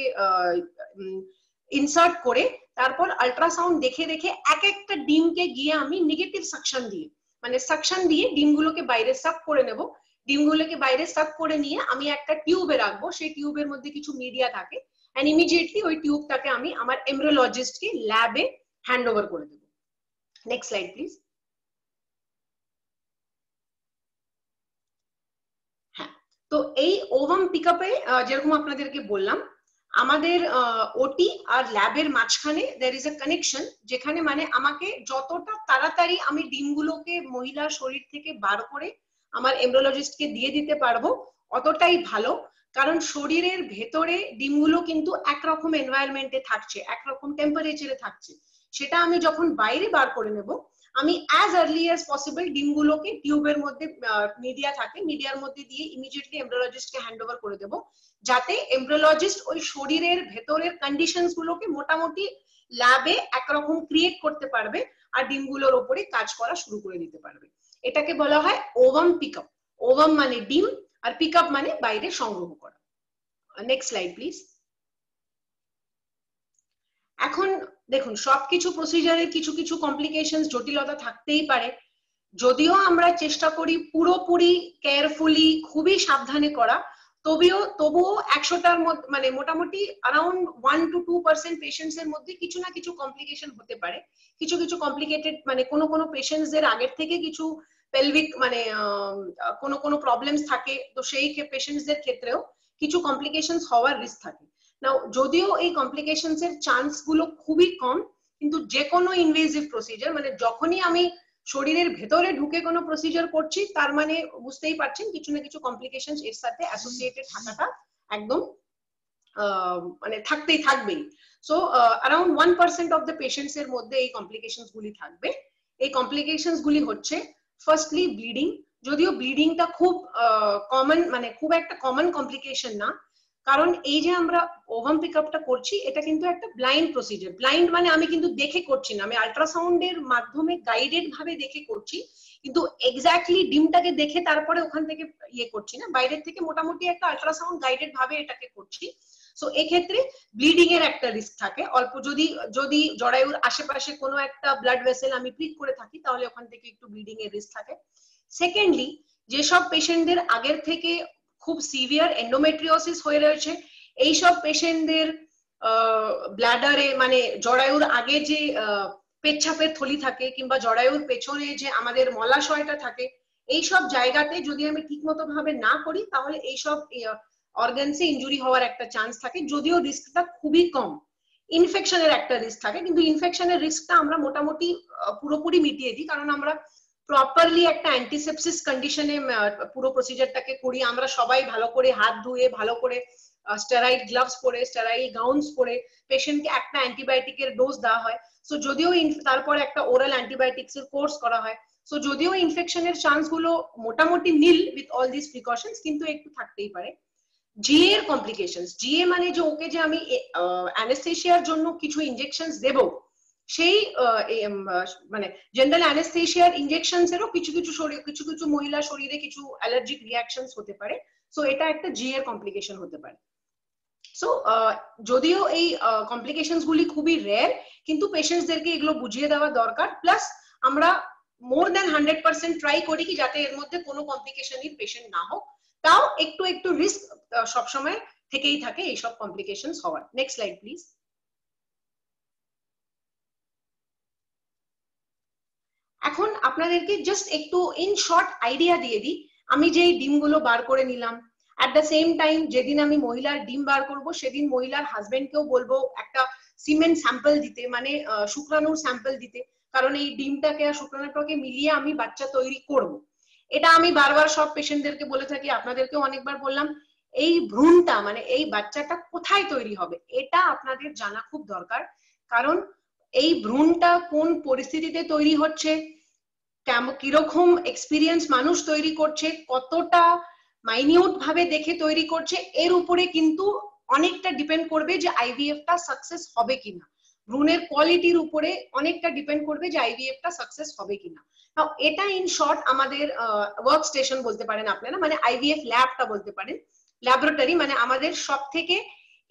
ইনসার্ট করে তারপর আল্ট্রাসাউন্ড দেখে দেখে এক একটা ডিমকে গিয়ে আমি নেগেটিভ সাকশন দিয়ে ডিমগুলোকে বাইরে সাক করে নেব। ডিমগুলোকে বাইরে সাক করে নিয়ে আমি একটা টিউবে রাখবো, সেই টিউবের মধ্যে কিছু মিডিয়া থাকে, এন্ড ইমিডিয়েটলি ওই টিউবটাকে আমি আমার এমব্রিওলজিস্টকে ল্যাবে হ্যান্ড ওভার করে দেবো। Next slide please. হ্যাঁ, তো এই ওভাম পিকআপে যেরকম আপনাদেরকে বললাম, আমাদের ওটি আর ল্যাবের মাঝখানে there is a connection, যেখানে মানে আমাকে যতটা তাড়াতাড়ি আমি ডিমগুলোকে মহিলার শরীর থেকে বার করে আমার এমব্রিওলজিস্টকে দিয়ে দিতে পারবো অতটাই ভালো, কারণ শরীরের ভেতরে ডিমগুলো কিন্তু একরকম এনভায়রনমেন্টে থাকছে, একরকম টেম্পারেচারে থাকছে। সেটা আমি যখন বাইরে বার করে নেব, আমি অ্যাজ আর্লি অ্যাজ পসিবল ডিমগুলোকে টিউবের মধ্যে মিডিয়া থাকে, মিডিয়ার মধ্যে দিয়ে ইমিডিয়েটলি এমব্রিওলজিস্টকে হ্যান্ড ওভার করে দেবো, যাতে এমব্রিওলজিস্ট ওই শরীরের ভেতরের কন্ডিশনস গুলোকে মোটামুটি ল্যাবে একরকম ক্রিয়েট করতে পারবে আর ডিমগুলোর ওপরে কাজ করা শুরু করে দিতে পারবে। এটাকে বলা হয় ওভাম পিকআপ। ওভাম মানে ডিম আর পিকআপ মানে বাইরে সংগ্রহ করা। Next slide please. এখন দেখুন, সবকিছু প্রসিজারের কিছু কিছু কমপ্লিকেশনস জটিলতা থাকতেই পারে। যদিও আমরা চেষ্টা করি পুরোপুরি কেয়ারফুলি খুবই সাবধানে করা, তবুও 100টার মধ্যে মানে মোটামুটি अराउंड 1 to 2% পেশেন্টস এর মধ্যে কিছু না কিছু কমপ্লিকেশন হতে পারে। কিছু কিছু কমপ্লিকেটেড মানে কোনো পেশেন্টস এর আগের থেকে কিছু পেলভিক মানে কোনো প্রবলেমস থাকে, তো সেই পেশেন্টস এর ক্ষেত্রেও কিছু কমপ্লিকেশনস হওয়ার রিস্ক থাকে। নাও যদিও এই কমপ্লিকেশনস এর চান্স গুলো খুবই কম, কিন্তু যে কোনো ইনভেসিভ প্রসিজার মানে যখনই আমি শরীরের ভেতরে ঢুকে কোনো প্রসিজার করছি, তার মানে বুঝতেই পারছেন কিছু না কিছু কমপ্লিকেশনস এর সাথে অ্যাসোসিয়েটেড থাকাটা একদম মানে থাকবেই। So around 1% of the patients এর মধ্যে এই কমপ্লিকেশনস গুলি থাকবে। এই কমপ্লিকেশনস গুলি হচ্ছে ফার্স্টলি ব্লিডিং। যদিও ব্লিডিংটা খুব কমন মানে খুব একটা কমন কমপ্লিকেশন না, কারণ এই যে আমরা ওভাম পিকআপটা করছি এটা কিন্তু একটা ব্লাইন্ড প্রসিজার। ব্লাইন্ড মানে আমি কিন্তু দেখে করছি না, আমি আল্ট্রাসাউন্ডের মাধ্যমে গাইডেড ভাবে দেখে করছি, কিন্তু এক্স্যাক্টলি ডিমটাকে দেখে তারপরে ওখান থেকে ইয়ে করছি না, বাইরের থেকে মোটামুটি একটা আল্ট্রাসাউন্ড গাইডেড ভাবে এটাকে করছি। সো এক্ষেত্রে ব্লিডিং এর একটা রিস্ক থাকে অল্প, যদি জরায়ুর আশেপাশে কোনো একটা ব্লাড ভেসেল আমি প্রিক করে থাকি তাহলে ওখান থেকে একটু ব্লিডিং এর রিস্ক থাকে। সেকেন্ডলি, যেসব পেশেন্টদের আগের থেকে খুব সিভিয়ার এন্ডোমেট্রিওসিস হয়ে রয়েছে, এইসব পেশেন্টদের ব্ল্যাডারে মানে জরায়ুর আগে যে পেচ্ছাপের থলি থাকে কিংবা জরায়ুর পেছনে যে আমাদের মলাশয়টা থাকে, এইসব জায়গাতে যদি আমি ঠিকমতো ভাবে না করি তাহলে এইসব অর্গানসে ইনজুরি হওয়ার একটা চান্স থাকে, যদিও রিস্কটা খুবই কম। ইনফেকশনের একটা রিস্ক থাকে, কিন্তু ইনফেকশনের রিস্কটা আমরা মোটামুটি পুরোপুরি মিটিয়ে দিই, কারণ আমরা প্রপারলি একটা অ্যান্টিসেপসিস কন্ডিশনে পুরো প্রসিজারটাকে করি। আমরা সবাই ভালো করে হাত ধুয়ে, ভালো করে স্টেরাইল গ্লাভস পরে, স্টেরাইল গাউনস পরে পেশেন্টকে একটা অ্যান্টিবায়োটিকের ডোজ দেওয়া হয়। সো যদিও তারপর একটা ওরাল অ্যান্টিবায়োটিক্স এর কোর্স করা হয়। সো যদিও ইনফেকশনের চান্স গুলো মোটামুটি নীল উইথ অল দিস প্রিকশনস, কিন্তু একটু থাকতেই পারে। জিএ এর কমপ্লিকেশনস, জিএ মানে যে ওকে যে আমি অ্যানেস্থেশিয়ার জন্য কিছু ইনজেকশনস দেব, সেই মানে জেনারেল অ্যানেস্থেশিয়ার ইনজেকশনস এরও কিছু কিছু মহিলা শরীরে কিছু অ্যালার্জিক রিঅ্যাকশনস হতে পারে। সো এটা একটা জিএ এর কমপ্লিকেশন হতে পারে। সো যদিও এই কমপ্লিকেশনস গুলি খুবই রেয়ার, কিন্তু পেশেন্টসদেরকে এগুলো বুঝিয়ে দেওয়া দরকার। প্লাস আমরা মোর দ্যান 100% ট্রাই করি কি যাতে এর মধ্যে কোনো কমপ্লিকেশনই পেশেন্ট না হোক, তাও একটু একটু রিস্ক সবসময় থেকেই থাকে এইসব কমপ্লিকেশনস হওয়ার। Next slide please. এখন আপনাদেরকে জাস্ট একটু ইন শর্ট আইডিয়া দিয়ে দিই, আমি যেই ডিমগুলো বার করে নিলাম, অ্যাট দ্য সেম টাইম যেদিন আমি মহিলার ডিম বার করব সেদিন মহিলার হাজবেন্ডকেও বলবো একটা সিমেন্ট স্যাম্পল দিতে, মানে শুক্রাণুর স্যাম্পল দিতে, কারণ এই ডিমটাকে আর শুক্রাণুটাকে মিলিয়ে আমি বাচ্চা তৈরি করব। এটা আমি বারবার সব পেশেন্টদেরকে বলে থাকি, আপনাদেরকেও অনেকবার বললাম। এই ভ্রূণটা মানে এই বাচ্চাটা কোথায় তৈরি হবে এটা আপনাদের জানা খুব দরকার, কারণ এই ভ্রূণটা কোন পরিস্থিতিতে তৈরি হচ্ছে, কিরকম এক্সপিরিয়েন্স মানুষ তৈরি করছে, কতটা মাইনিউট ভাবে দেখে তৈরি করছে, এর উপরে কিন্তু অনেকটা ডিপেন্ড করবে যে আইভিএফ টা সাকসেস হবে কিনা। ভ্রূণের কোয়ালিটির উপরে অনেকটা ডিপেন্ড করবে যে আইভিএফ টা সাকসেস হবে কিনা। এটা ইন শর্ট আমাদের ওয়ার্ক স্টেশন বলতে পারেন আপনারা, মানে আইভিএফ ল্যাবটা বলতে পারেন, ল্যাবরেটরি মানে আমাদের সব থেকে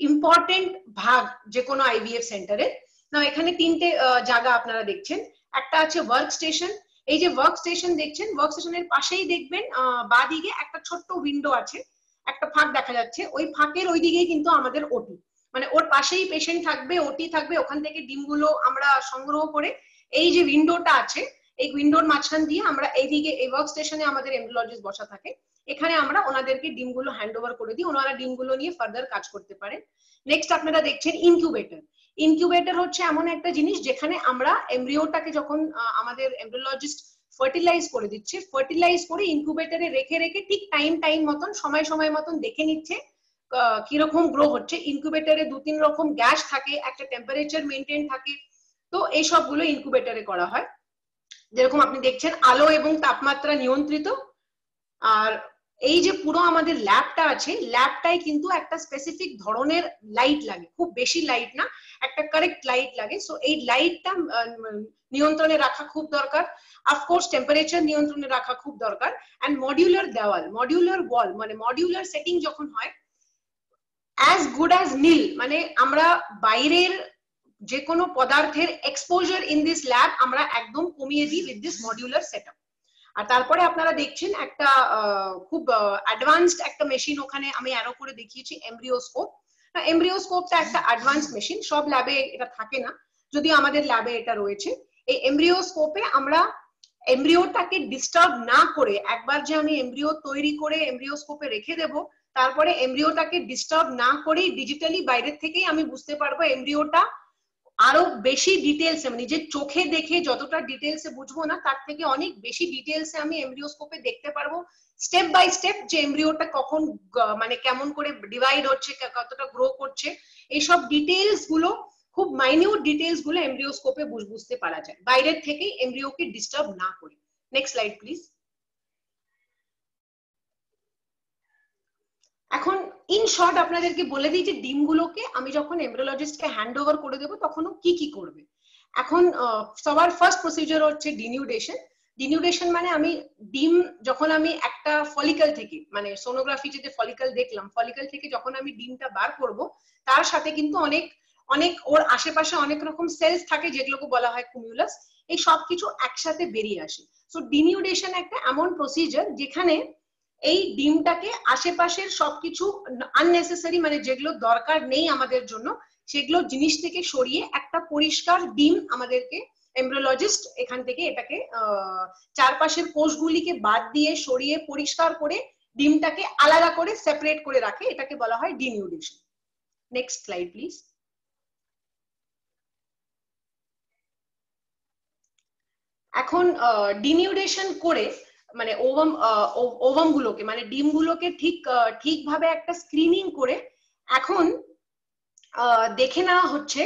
ইম্পর্টেন্ট ভাগ যে কোনো আইভিএফ সেন্টারে। না এখানে তিনটে জায়গা আপনারা দেখছেন, একটা আছে ওয়ার্ক স্টেশন। এই যে ওয়ার্ক স্টেশন দেখছেন, ওয়ার্ক স্টেশনের পাশেই দেখবেন বাঁ দিকে একটা ছোট্ট উইন্ডো আছে, একটা ফাঁক দেখা যাচ্ছে, ওই ফাঁকের ওই দিকেই কিন্তু আমাদের ওটি, মানে ওর পাশেই পেশেন্ট থাকবে, ওটি থাকবে, ওখান থেকে ডিমগুলো আমরা সংগ্রহ করে এই যে উইন্ডোটা আছে এই উইন্ডোর মাঝখান দিয়ে আমরা এইদিকে এই ওয়ার্ক স্টেশনে আমাদের এমব্রিওলজিস্ট বসা থাকে, এখানে আমরা ওনাদেরকে ডিমগুলো হ্যান্ড ওভার করে দিই, ওনারা ডিমগুলো নিয়ে ফার্দার কাজ করতে পারেন। নেক্সট আপনারা দেখছেন ইনকিউবেটর। ইনকিউবেটর হচ্ছে এমন একটা জিনিস যেখানে আমরা এমব্রিওটাকে যখন আমাদের এমব্রিওলজিস্ট ফার্টিলাইজ করে দিচ্ছে, ফার্টিলাইজ করে ইনকিউবেটরে রেখে রেখে ঠিক টাইম মতন সময় মতন দেখে নিচ্ছে কিরকম গ্রো হচ্ছে। ইনকিউবেটরে 2-3 রকম গ্যাস থাকে, একটা টেম্পারেচার মেনটেন থাকে, তো এই সবগুলো ইনকিউবেটরে করা হয়। যেরকম আপনি দেখছেন আলো এবং তাপমাত্রা নিয়ন্ত্রিত। আর এই যে পুরো আমাদের ল্যাবটা আছে, ল্যাবটাই কিন্তু একটা স্পেসিফিক ধরনের লাইট লাগে, খুব বেশি লাইট না, একটা কারেক্ট লাইট লাগে। সো এই লাইটটা নিয়ন্ত্রণে রাখা খুব দরকার, অফকোর্স টেম্পারেচার নিয়ন্ত্রণে রাখা খুব দরকার। অ্যান্ড মডিউলার দেওয়াল, মডিউলার ওয়াল মানে মডিউলার সেটিং যখন হয়, অ্যাজ গুড অ্যাজ নীল, মানে আমরা বাইরের যে কোনো পদার্থের এক্সপোজার ইন দিস ল্যাব আমরা একদম কমিয়ে দিই উইথ দিস মডিউলার সেটআপ। আর তারপরে আপনারা দেখছেন একটা খুব অ্যাডভান্সড একটা মেশিন, ওখানে আমি অ্যারো করে দেখিয়েছি এমব্রিওস্কোপ। এমব্রিওস্কোপটা একটা অ্যাডভান্স মেশিন, সব ল্যাবে এটা থাকে না, যদিও আমাদের ল্যাবে এটা রয়েছে। এই এমব্রিওস্কোপে আমরা এমব্রিওটাকে ডিস্টার্ব না করে, একবার যে আমি এমব্রিও তৈরি করে এমব্রিওস্কোপে রেখে দেব, তারপরে এমব্রিওটাকে ডিস্টার্ব না করেই ডিজিটালি বাইরের থেকেই আমি বুঝতে পারবো এমব্রিওটা আরো বেশি ডিটেলসে, মানে নিজের চোখে দেখে যতটা ডিটেলসে বুঝবো না তার থেকে অনেক বেশি ডিটেলসে আমি এমব্রিওস্কোপে দেখতে পারবো স্টেপ বাই স্টেপ যে এমব্রিওটা কখন মানে কেমন করে ডিভাইড হচ্ছে, কতটা গ্রো করছে, এইসব ডিটেলস গুলো খুব মাইনিউট ডিটেলস গুলো এমব্রিওস্কোপে বুঝতে পারা যায় বাইরের থেকেই এমব্রিওকে ডিস্টার্ব না করে। Next slide please. এখন ইন শর্ট আপনাদেরকে বলে দিই যে ডিমগুলোকে আমি যখন এমব্রিওলজিস্টকে হ্যান্ড ওভার করে দেবো তখন ও কি কি করবে। এখন সবার ফার্স্ট প্রসিজার হচ্ছে ডিনিউডেশন। ডিনিউডেশন মানে আমি ডিম যখন আমি একটা ফলিকল থেকে, মানে সোনোগ্রাফি যেতে ফলিকল দেখলাম, ফলিকল থেকে যখন আমি ডিমটা বার করব, তার সাথে কিন্তু অনেক ওর আশেপাশে অনেক রকম সেলস থাকে যেগুলোকে বলা হয় কুমিউলাস, এই সব কিছু একসাথে বেরিয়ে আসে। সো ডিনিউডেশন একটা এমন প্রসিজার যেখানে এই ডিমটাকে আশেপাশের সবকিছু আননেসেসারি, মানে যেগুলো দরকার নেই আমাদের জন্য, সেগুলো জিনিস থেকে সরিয়ে একটা পরিষ্কার ডিম আমাদেরকে এমব্রিওলজিস্ট এখান থেকে এটাকে চারপাশের কোষগুলিকে বাদ দিয়ে সরিয়ে পরিষ্কার করে ডিমটাকে আলাদা করে সেপারেট করে রাখে, এটাকে বলা হয় ডিনিউডেশন। Next slide please. এখন ডিনিউডেশন করে মানে ওভাম গুলোকে মানে ডিমগুলোকে ঠিকভাবে একটা স্ক্রিনিং করে এখন দেখে নেওয়া হচ্ছে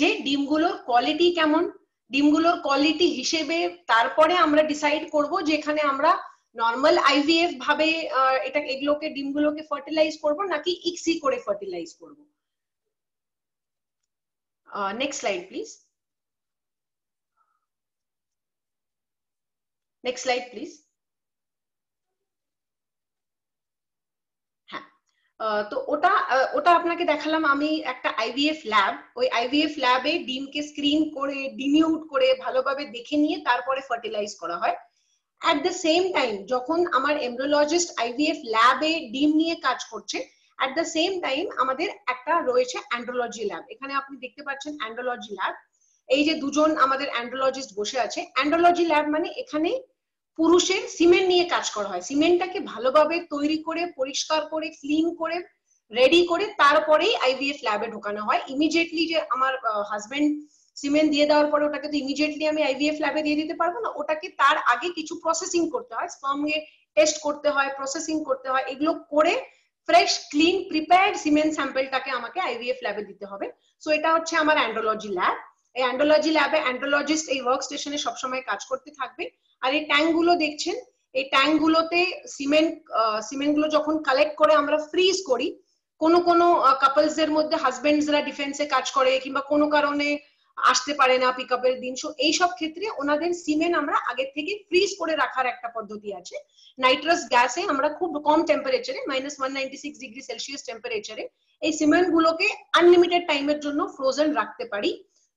যে ডিমগুলোর কোয়ালিটি কেমন। ডিমগুলোর কোয়ালিটি হিসেবে তারপরে আমরা ডিসাইড করব যে এখানে আমরা নর্মাল আইভিএফ ভাবে এগুলোকে ডিমগুলোকে ফার্টিলাইজ করব নাকি ইক্সি করে ফার্টিলাইজ করব। Next slide please. Next slide please. হ্যাঁ, তো ওটা আপনাকে দেখালাম আমি একটা আইভিএফ ল্যাব। ওই আইভিএফ ল্যাবে ডিমকে স্ক্রিন করে ডিনিউড করে ভালোভাবে দেখে নিয়ে তারপরে ফার্টিলাইজ করা হয়। অ্যাট দ্য সেম টাইম যখন আমার এমব্রিওলজিস্ট আইভিএফ ল্যাবে ডিম নিয়ে কাজ করছে, অ্যাট দ্য সেম টাইম আমাদের একটা রয়েছে অ্যান্ড্রোলজি ল্যাব। এখানে আপনি দেখতে পাচ্ছেন অ্যান্ড্রোলজি ল্যাব। এই যে দুজন আমাদের অ্যান্ড্রোলজিস্ট বসে আছে। অ্যান্ড্রোলজি ল্যাব মানে এখানে পুরুষের সিমেন্ট নিয়ে কাজ করা হয়। সিমেন্টটাকে ভালোভাবে তৈরি করে পরিষ্কার করে ক্লিন করে রেডি করে তারপরেই আইভিএফ ল্যাবে ঢোকানো হয়। ইমিডিয়েটলি যে আমার হাজবেন্ড সিমেন্ট দিয়ে দেওয়ার পরে ওটাকে তো ইমিডিয়েটলি আমি আইভিএফ ল্যাবে দিয়ে দিতে পারবো না, ওটাকে তার আগে কিছু প্রসেসিং করতে হয়, স্পার্মে টেস্ট করতে হয়, প্রসেসিং করতে হয়, এগুলো করে ফ্রেশ ক্লিন প্রিপেয়ার্ড সিমেন্ট স্যাম্পলটাকে আমাকে আইভিএফ ল্যাবে দিতে হবে। সো এটা হচ্ছে আমার অ্যান্ড্রোলজি ল্যাব। এই অ্যান্ড্রোলজি ল্যাবে অ্যান্ড্রোলজিস্ট এই ওয়ার্ক স্টেশনে সবসময় কাজ করতে থাকবে। আর এই ট্যাঙ্ক গুলো দেখছেন, এই ট্যাঙ্ক গুলোতে সিমেন্ট গুলো যখন কালেক্ট করে আমরা ফ্রিজ করি, কোনো কাপলস এর মধ্যে হাজবেন্ডসরা ডিফেন্সে কাজ করে কিংবা কোনো কারণে আসতে পারে না পিকআপের দিন, সো এইসব ক্ষেত্রে ওনাদের সিমেন্ট আমরা আগে থেকে ফ্রিজ করে রাখার একটা পদ্ধতি আছে। নাইট্রাস গ্যাসে আমরা খুব কম টেম্পারেচারে -196°C টেম্পারেচারে এই সিমেন্ট গুলোকে আনলিমিটেড টাইমের জন্য ফ্রোজেন রাখতে পারি,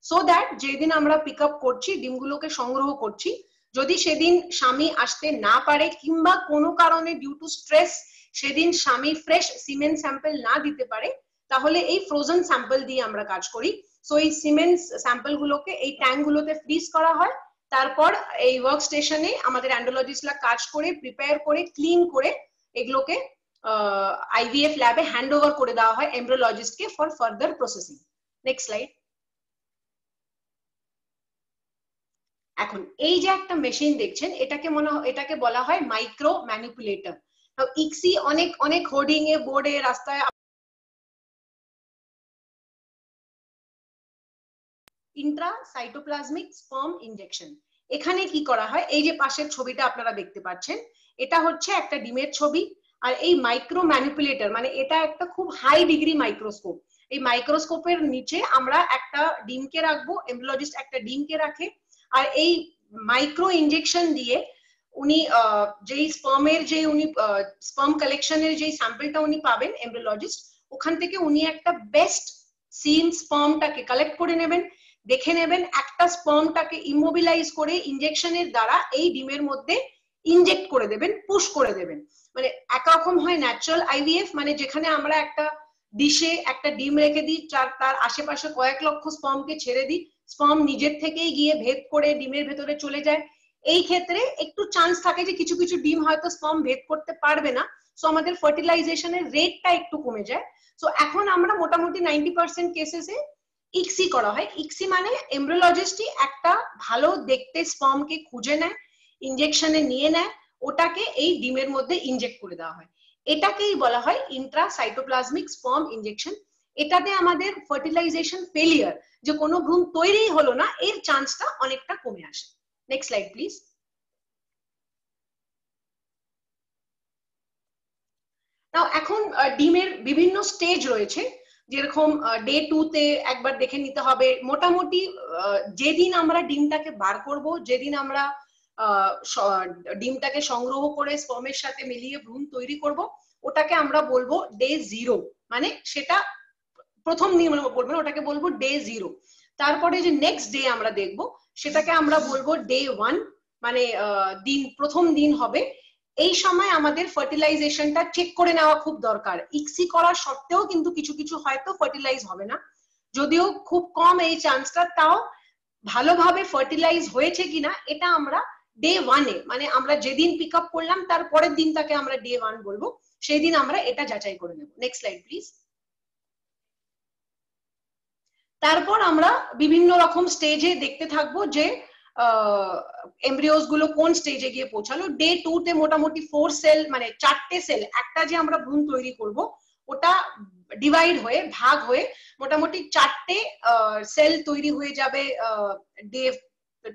সো দ্যাট যেদিন আমরা পিকআপ করছি ডিমগুলোকে সংগ্রহ করছি, যদি সেদিন স্বামী আসতে না পারে কিংবা কোনো কারণে ডিউ টু স্ট্রেস সেদিন স্বামী ফ্রেশ সিমেন্ট স্যাম্পল না দিতে পারে, তাহলে এই ফ্রোজেন স্যাম্পল দিয়ে আমরা কাজ করি। সো এই সিমেন্ট স্যাম্পল গুলোকে এই ট্যাঙ্ক গুলোতে ফ্রিজ করা হয়, তারপর এই ওয়ার্ক স্টেশনে আমাদের অ্যান্ড্রোলজিস্টরা কাজ করে প্রিপেয়ার করে ক্লিন করে এগুলোকে আইভিএফ ল্যাবে হ্যান্ড ওভার করে দেওয়া হয় এমব্রিওলজিস্টকে for further processing. Next slide. এখন এই যে একটা মেশিন দেখছেন, এটাকে বলা হয় মাইক্রো ম্যানিপুলেটর। ইক্সি অনেক হোর্ডিং এ বোর্ডে রাস্তায় ইন্ট্রাসাইটোপ্লাজমিক স্পার্ম ইনজেকশন। এখানে কি করা হয়, এই যে পাশের ছবিটা আপনারা দেখতে পাচ্ছেন, এটা হচ্ছে একটা ডিমের ছবি। আর এই মাইক্রো ম্যানিপুলেটর মানে এটা একটা খুব হাই ডিগ্রি মাইক্রোস্কোপ। এই মাইক্রোস্কোপের নিচে আমরা একটা ডিমকে রাখবো, এমব্রিওলজিস্ট একটা ডিমকে রাখে, আর এই মাইক্রো ইনজেকশন দিয়ে উনি যেই স্পার্মের যে উনি স্পার্ম কালেকশনের যে স্যাম্পলটা উনি পাবেন এমব্রিওলজিস্ট, ওখান থেকে উনি একটা বেস্ট সিন স্পার্মটাকে কালেক্ট করে নেবেন, দেখে নেবেন, একটা স্পার্মটাকে ইমোবিলাইজ করে ইনজেকশনের দ্বারা এই ডিমের মধ্যে ইনজেক্ট করে দেবেন, পুশ করে দেবেন। মানে একরকম হয় ন্যাচারাল আইভিএফ, মানে যেখানে আমরা একটা ডিশে একটা ডিম রেখে দিই, তার আশেপাশে কয়েক লক্ষ স্পার্মকে ছেড়ে দিই, স্পার্ম নিজের থেকেই গিয়ে ভেদ করে ডিমের ভেতরে চলে যায়। এই ক্ষেত্রে একটু চান্স থাকে যে কিছু কিছু ডিম হয়তো স্পার্ম ভেদ করতে পারবে না, সো আমাদের ফার্টিলাইজেশনের রেটটা একটু কমে যায়। সো এখন আমরা মোটামুটি 90% কেসেসে ইক্সি করা হয়। ইক্সি মানে এমব্রিওলজিস্টই একটা ভালো দেখতে স্পার্মকে খুঁজে নেয়, ইনজেকশনে নিয়ে নেয়, ওটাকে এই ডিমের মধ্যে ইনজেক্ট করে দেওয়া হয়। এটাকেই বলা হয় ইন্ট্রাসাইটোপ্লাজমিক স্পার্ম ইনজেকশন। এটাতে আমাদের ফার্টিলাইজেশন ফেলিয়ার, যে কোনো ভ্রূণ তৈরি হলো না, এর চান্সটা অনেকটা কমে আসে। Next slide please. নাও এখন ডিমের বিভিন্ন স্টেজ রয়েছে, যেরকম ডে 2 তে একবার দেখে নিতে হবে মোটামুটি যেদিন আমরা ডিমটাকে বার করব, যেদিন আমরা ডিমটাকে সংগ্রহ করে স্পার্মের সাথে মিলিয়ে ভ্রূণ তৈরি করব, ওটাকে আমরা বলবো ডে 0, মানে সেটা প্রথম দিন বলবো না, ওটাকে বলবো ডে 0। তারপরে যে নেক্সট ডে আমরা দেখব সেটাকে আমরা বলবো ডে 1, মানে প্রথম দিন হবে। এই সময় আমাদের ফার্টিলাইজেশনটা চেক করে নেওয়া খুব দরকার। ইক্সি করা সত্ত্বেও কিন্তু কিছু কিছু হয়তো ফার্টিলাইজ হবে না, যদিও খুব কম এই চান্সটা, তাও ভালোভাবে ফার্টিলাইজ হয়েছে কিনা এটা আমরা ডে 1 এ, মানে আমরা যেদিন পিক আপ করলাম তার পরের দিনটাকে আমরা ডে 1 বলবো, সেই দিন আমরা এটা যাচাই করে নেব। Next slide please. তারপর আমরা বিভিন্ন রকম স্টেজে দেখতে থাকবো যে এমব্রিওস গুলো কোন স্টেজে গিয়ে পৌঁছালো। ডে 2 তে মোটামুটি 4 সেল, মানে 4টে সেল, একটা যে আমরা ভ্রূণ তৈরি করব ওটা ডিভাইড হয়ে, ভাগ হয়ে মোটামুটি 4টে সেল তৈরি হয়ে যাবে ডে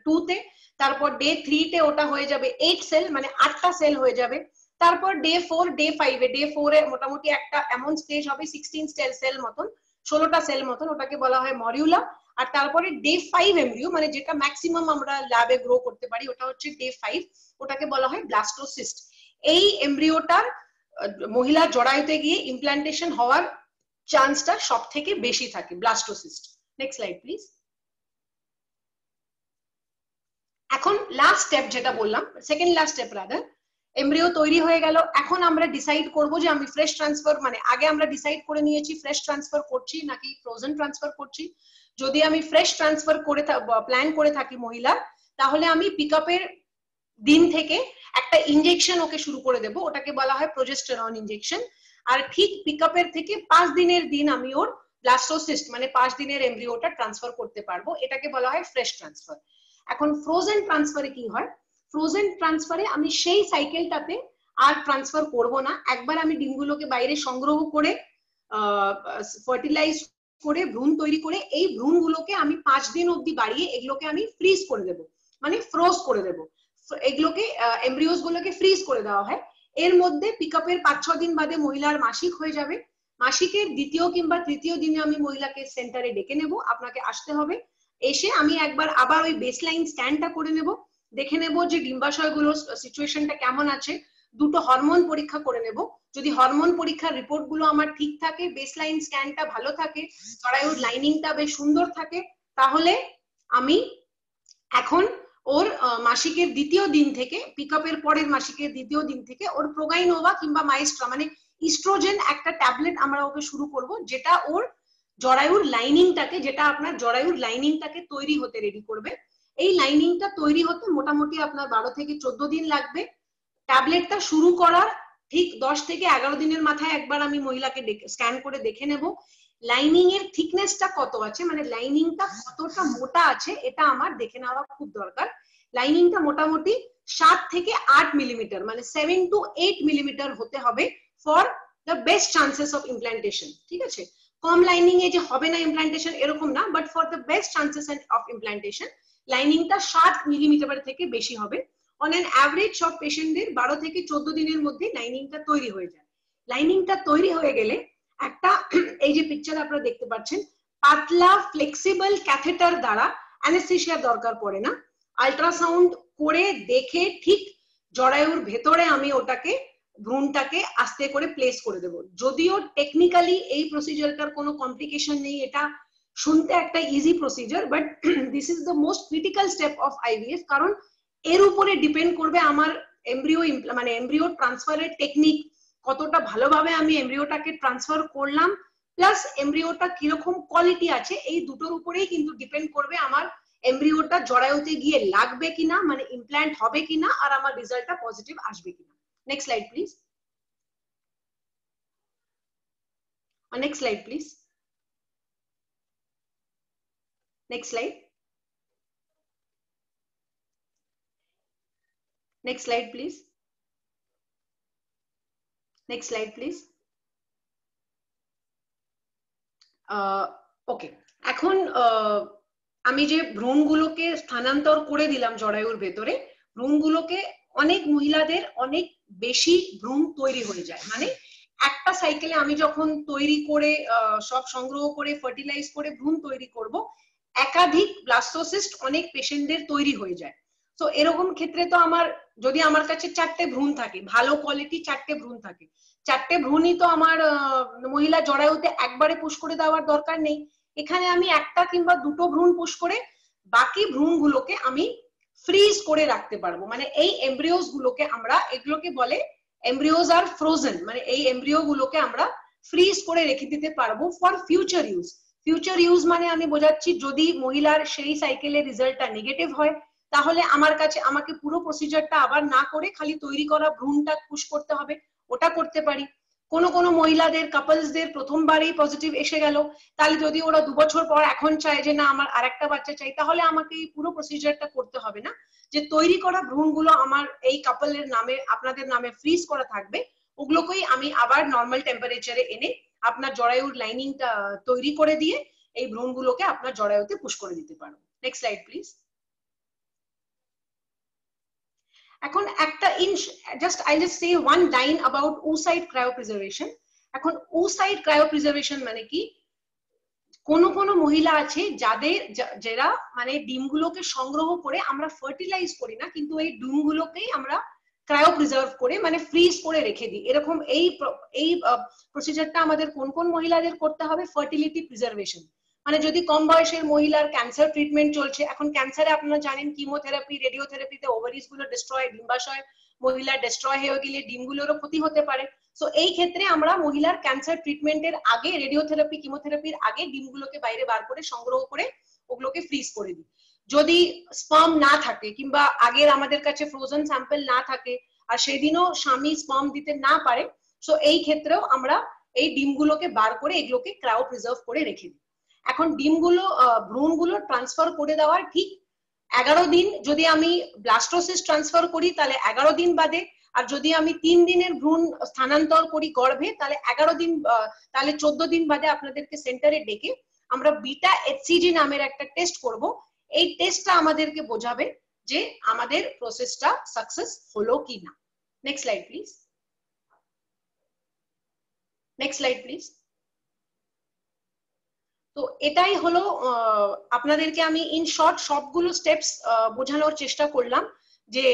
2 তে। তারপর ডে 3 তে ওটা হয়ে যাবে 8 সেল, মানে 8টা সেল হয়ে যাবে। তারপর ডে 4, ডে 5 এ, ডে 4 এ মোটামুটি একটা এমন স্টেজ হবে 16 সেল মতন, 16টা সেল মতন, ওটাকে বলা হয় মরিউলা। আর তারপরে ডে 5 এমব্রিও, মানে যেটা ম্যাক্সিমাম আমরা ল্যাবে গ্রো করতে পারি, ওটা হচ্ছে ডে 5, ওটাকে বলা হয় ব্লাস্টোসিস্ট। এই এমব্রিওটার মহিলা জরায়ুতে গিয়ে ইমপ্ল্যান্টেশন হওয়ার চান্সটা সব থেকে বেশি থাকে, ব্লাস্টোসিস্ট। Next slide please. এখন লাস্ট স্টেপ যেটা বললাম, second last step rather, embryo তৈরি হয়ে গেল। এখন আমরা ডিসাইড করব যে আমি ফ্রেশ ট্রান্সফার, মানে আগে আমরা ডিসাইড করে নিয়েছি ফ্রেশ ট্রান্সফার করছি নাকি ফ্রোজেন ট্রান্সফার করছি। যদি আমি ফ্রেশ ট্রান্সফার করে প্ল্যান করে থাকি মহিলার, তাহলে আমি পিকআপের দিন থেকে একটা ইনজেকশন ওকে শুরু করে দেব, ওটাকে বলা হয় প্রোজেস্টেরন ইনজেকশন। আর ঠিক পিকআপের থেকে 5 দিনের দিন আমি ওর ব্লাস্টোসিস্ট, মানে 5 দিনের এমব্রিওটা ট্রান্সফার করতে পারবো, এটাকে বলা হয় ফ্রেশ ট্রান্সফার। এখন ফ্রোজেন ট্রান্সফারে কি হয়, ফ্রোজেন ট্রান্সফারে আমি সেই সাইকেলটাতে আর ট্রান্সফার করব না। একবার আমি ডিমগুলোকে বাইরে সংগ্রহ করে ফার্টিলাইজ করে ভ্রূণ তৈরি করে, এই ভ্রূণগুলোকে আমি 5 দিন অবধি বাড়িয়ে এগুলোকে আমি ফ্রিজ করে দেব, মানে ফ্রোজ করে দেব। এগুলোকে এমব্রিওস গুলোকে ফ্রিজ করে দেওয়া হয়। এর মধ্যে পিকআপের 5-6 দিন বাদে মহিলার মাসিক হয়ে যাবে। মাসিকের দ্বিতীয় কিংবা তৃতীয় দিনে আমি মহিলাকে সেন্টারে ডেকে নেব, আপনাকে আসতে হবে। এসে আমি একবার আবার ওই বেসলাইন স্ক্যানটা করে নেব, দেখে নেব যে ডিম্বাশয়গুলোর সিচুয়েশনটা কেমন আছে। দুটো হরমোন পরীক্ষা করে নেব, যদি হরমোন পরীক্ষার রিপোর্ট গুলো আমার ঠিক থাকে, বেসলাইন স্ক্যানটা ভালো থাকে, জরায়ুর লাইনিংটা বেশ সুন্দর থাকে, তাহলে আমি এখন ওর মাসিকের দ্বিতীয় দিন থেকে, পিকআপের পরের মাসিকের দ্বিতীয় দিন থেকে ওর প্রোগাইনোভা কিংবা মাইস্ট্রা, মানে ইস্ট্রোজেন একটা ট্যাবলেট আমরা ওকে শুরু করব, যেটা ওর জরায়ুর লাইনিংটাকে, যেটা আপনার জরায়ুর লাইনিংটাকে তৈরি হতে রেডি করবে। এই লাইনিংটা তৈরি হতে মোটামুটি আপনার 12 থেকে 14 দিন লাগবে। ট্যাবলেটটা শুরু করার ঠিক 10 থেকে 11 দিনের মাথায় একবার আমি মহিলাকে স্ক্যান করে দেখে নেব লাইনিং এর থিকনেসটা কত আছে, মানে লাইনিংটা কতটা মোটা আছে, এটা আমার দেখে নেওয়া খুব দরকার। লাইনিংটা মোটামুটি 7 থেকে 8 মিলিমিটার, মানে 7 to 8 মিলিমিটার হতে হবে for the best chances of implantation. ঠিক আছে, কম লাইনিং এ যে হবে না ইমপ্ল্যান্টেশন এরকম না, but for the best chances of implantation লাইনিংটা 7 মিলিমিটার থেকে বেশি হবে। অন অ্যান অ্যাভারেজ সব পেশেন্টদের 12 থেকে 14 দিনের মধ্যে লাইনিংটা তৈরি হয়ে যায়। লাইনিংটা তৈরি হয়ে গেলে একটা, এই যে পিকচার আপনারা দেখতে পাচ্ছেন, পাতলা ফ্লেক্সিবল ক্যাথেটার দ্বারা, অ্যানেস্থেসিয়ার দরকার পড়ে না, আল্ট্রাসাউন্ড করে দেখে ঠিক জরায়ুর ভেতরে আমি ওটাকে, ভ্রূণটাকে আস্তে করে প্লেস করে দেব। যদিও টেকনিক্যালি এই প্রসিজারটার কোনো কমপ্লিকেশন নেই, এটা শুনতে একটা easy procedure, but this is the most critical step of IVF, কারণ এর উপরে ডিপেন্ড করবে আমার এমব্রিও, মানে এমব্রিও ট্রান্সফারের টেকনিক, কতটা ভালোভাবে আমি এমব্রিওটাকে ট্রান্সফার করলাম, প্লাস এমব্রিওটা কিরকম কোয়ালিটি আছে, এই দুটোর উপরেই কিন্তু ডিপেন্ড করবে আমার এমব্রিওটা জরায়ুতে গিয়ে লাগবে কিনা, মানে ইমপ্ল্যান্ট হবে কিনা, আর আমার রেজাল্টটা পজিটিভ আসবে কিনা। Next slide please. Next slide please. Next slide. Next slide please. Next slide please. Okay, এখন আমি যে ভ্রূণগুলোকে স্থানান্তর করে দিলাম জরায়ুর ভেতরে, ভ্রূণগুলোকে অনেক মহিলাদের অনেক বেশি ভ্রূণ তৈরি হয়ে যায়, মানে একটা সাইকেলে আমি যখন তৈরি করে সব সংগ্রহ করে ফার্টিলাইজ করে ভ্রূণ তৈরি করব, একাধিক ব্লাস্টোসিস্ট অনেক পেশেন্টদের তৈরি হয়ে যায়। তো এরকম ক্ষেত্রে তো আমার, যদি আমার কাছে 4টে ভ্রূণ থাকে, ভালো কোয়ালিটি 4টে ভ্রূণ থাকে, 4টে ভ্রূণই তো আমার মহিলা জরায়ুতে একবারে পুশ করে দেওয়ার দরকার নেই। এখানে আমি একটা কিংবা দুটো ভ্রূণ পুশ করে বাকি ভ্রূণগুলোকে আমি ফ্রিজ করে রাখতে পারবো, মানে এই এমব্রিওস গুলোকে আমরা, এগুলোকে বলে এমব্রিওস আর ফ্রোজেন, মানে এই এমব্রিও গুলোকে আমরা ফ্রিজ করে রেখে দিতে পারবো for future use. Future use মানে আমি বোঝাচ্ছি যদি মহিলার সেই সাইকেলের রেজাল্টটা নেগেটিভ হয় তাহলে আমার কাছে আমাকে পুরো প্রসিজারটা আবার না করে খালি তৈরি করা ভ্রূণটা পুশ করতে হবে, ওটা করতে পারি। কোনো মহিলাদের কাপলসদের প্রথমবারেই পজিটিভ এসে গেল, তাহলে যদি ওরা 2 বছর পর এখন চায় যে না আমার আরেকটা বাচ্চা চাই, তাহলে আমাকে এই পুরো প্রসিজারটা করতে হবে না, যে তৈরি করা ভ্রূণগুলো আমার এই কাপলের নামে আপনাদের নামে ফ্রিজ করা থাকবে, ওগুলোকেই আমি আবার নর্মাল টেম্পারেচারে এনে আপনার জরায়ুর লাইনিংটা তৈরি করে দিয়ে এই ভ্রূণগুলোকে আপনার জরায়ুতে পুশ করে দিতে পারবো। Next slide please. এখন একটা just I just say one line about oocyte cryopreservation। এখন oocyte cryopreservation মানে কি, কোন মহিলা আছে যারা মানে ডিমগুলোকে সংগ্রহ করে আমরা ফার্টিলাইজ করি না, কিন্তু এই ডিমগুলোকেই আমরা ক্রায়ো প্রিজার্ভ করে মানে ফ্রিজ করে রেখে দিই। এরকম এই প্রসিজারটা আমাদের কোন মহিলাদের করতে হবে? Fertility preservation. মানে যদি কম বয়সের মহিলার ক্যান্সার ট্রিটমেন্ট চলছে, এখন ক্যান্সারে আপনারা জানেন কিমোথেরাপি রেডিওথেরাপিতে ওভারিজ গুলো ডিস্ট্রয়, ডিম্বাশয় মহিলার ডিস্ট্রয় হয়ে গেলে ডিমগুলোরও ক্ষতি হতে পারে। সো এই ক্ষেত্রে আমরা মহিলার ক্যান্সার ট্রিটমেন্টের আগে রেডিওথেরাপি কিমোথেরাপির আগে ডিমগুলোকে বাইরে বার করে সংগ্রহ করে ওগুলোকে ফ্রিজ করে দিই। যদি স্পার্ম না থাকে কিংবা আগের আমাদের কাছে ফ্রোজেন স্যাম্পল না থাকে আর সেদিনও স্বামী স্পার্ম দিতে না পারে, সো এই ক্ষেত্রেও আমরা এই ডিমগুলোকে বার করে এগুলোকে ক্রায়ো প্রিজার্ভ করে রেখে দিই। এখন ডিমগুলো ভ্রূণগুলো ট্রান্সফার করে দেওয়ার ঠিক 11 দিন যদি আমি ব্লাস্টোসিস ট্রান্সফার করি তাহলে 11 দিন বাদে, আর যদি আমি 3 দিনের ভ্রূণ স্থানান্তর করি গর্ভে তাহলে 11 দিন, তাহলে 14 দিন বাদে আপনাদেরকে সেন্টারে ডেকে আমরা বিটা এইচসিজি নামের একটা টেস্ট করব। এই টেস্টটা আমাদেরকে বোঝাবে যে আমাদের প্রসেসটা সাকসেস হলো কিনা। Next slide please. Next slide please. তো এটাই হলো আপনাদেরকে আমি ইন শর্ট সবগুলো স্টেপস বোঝানোর চেষ্টা করলাম, যে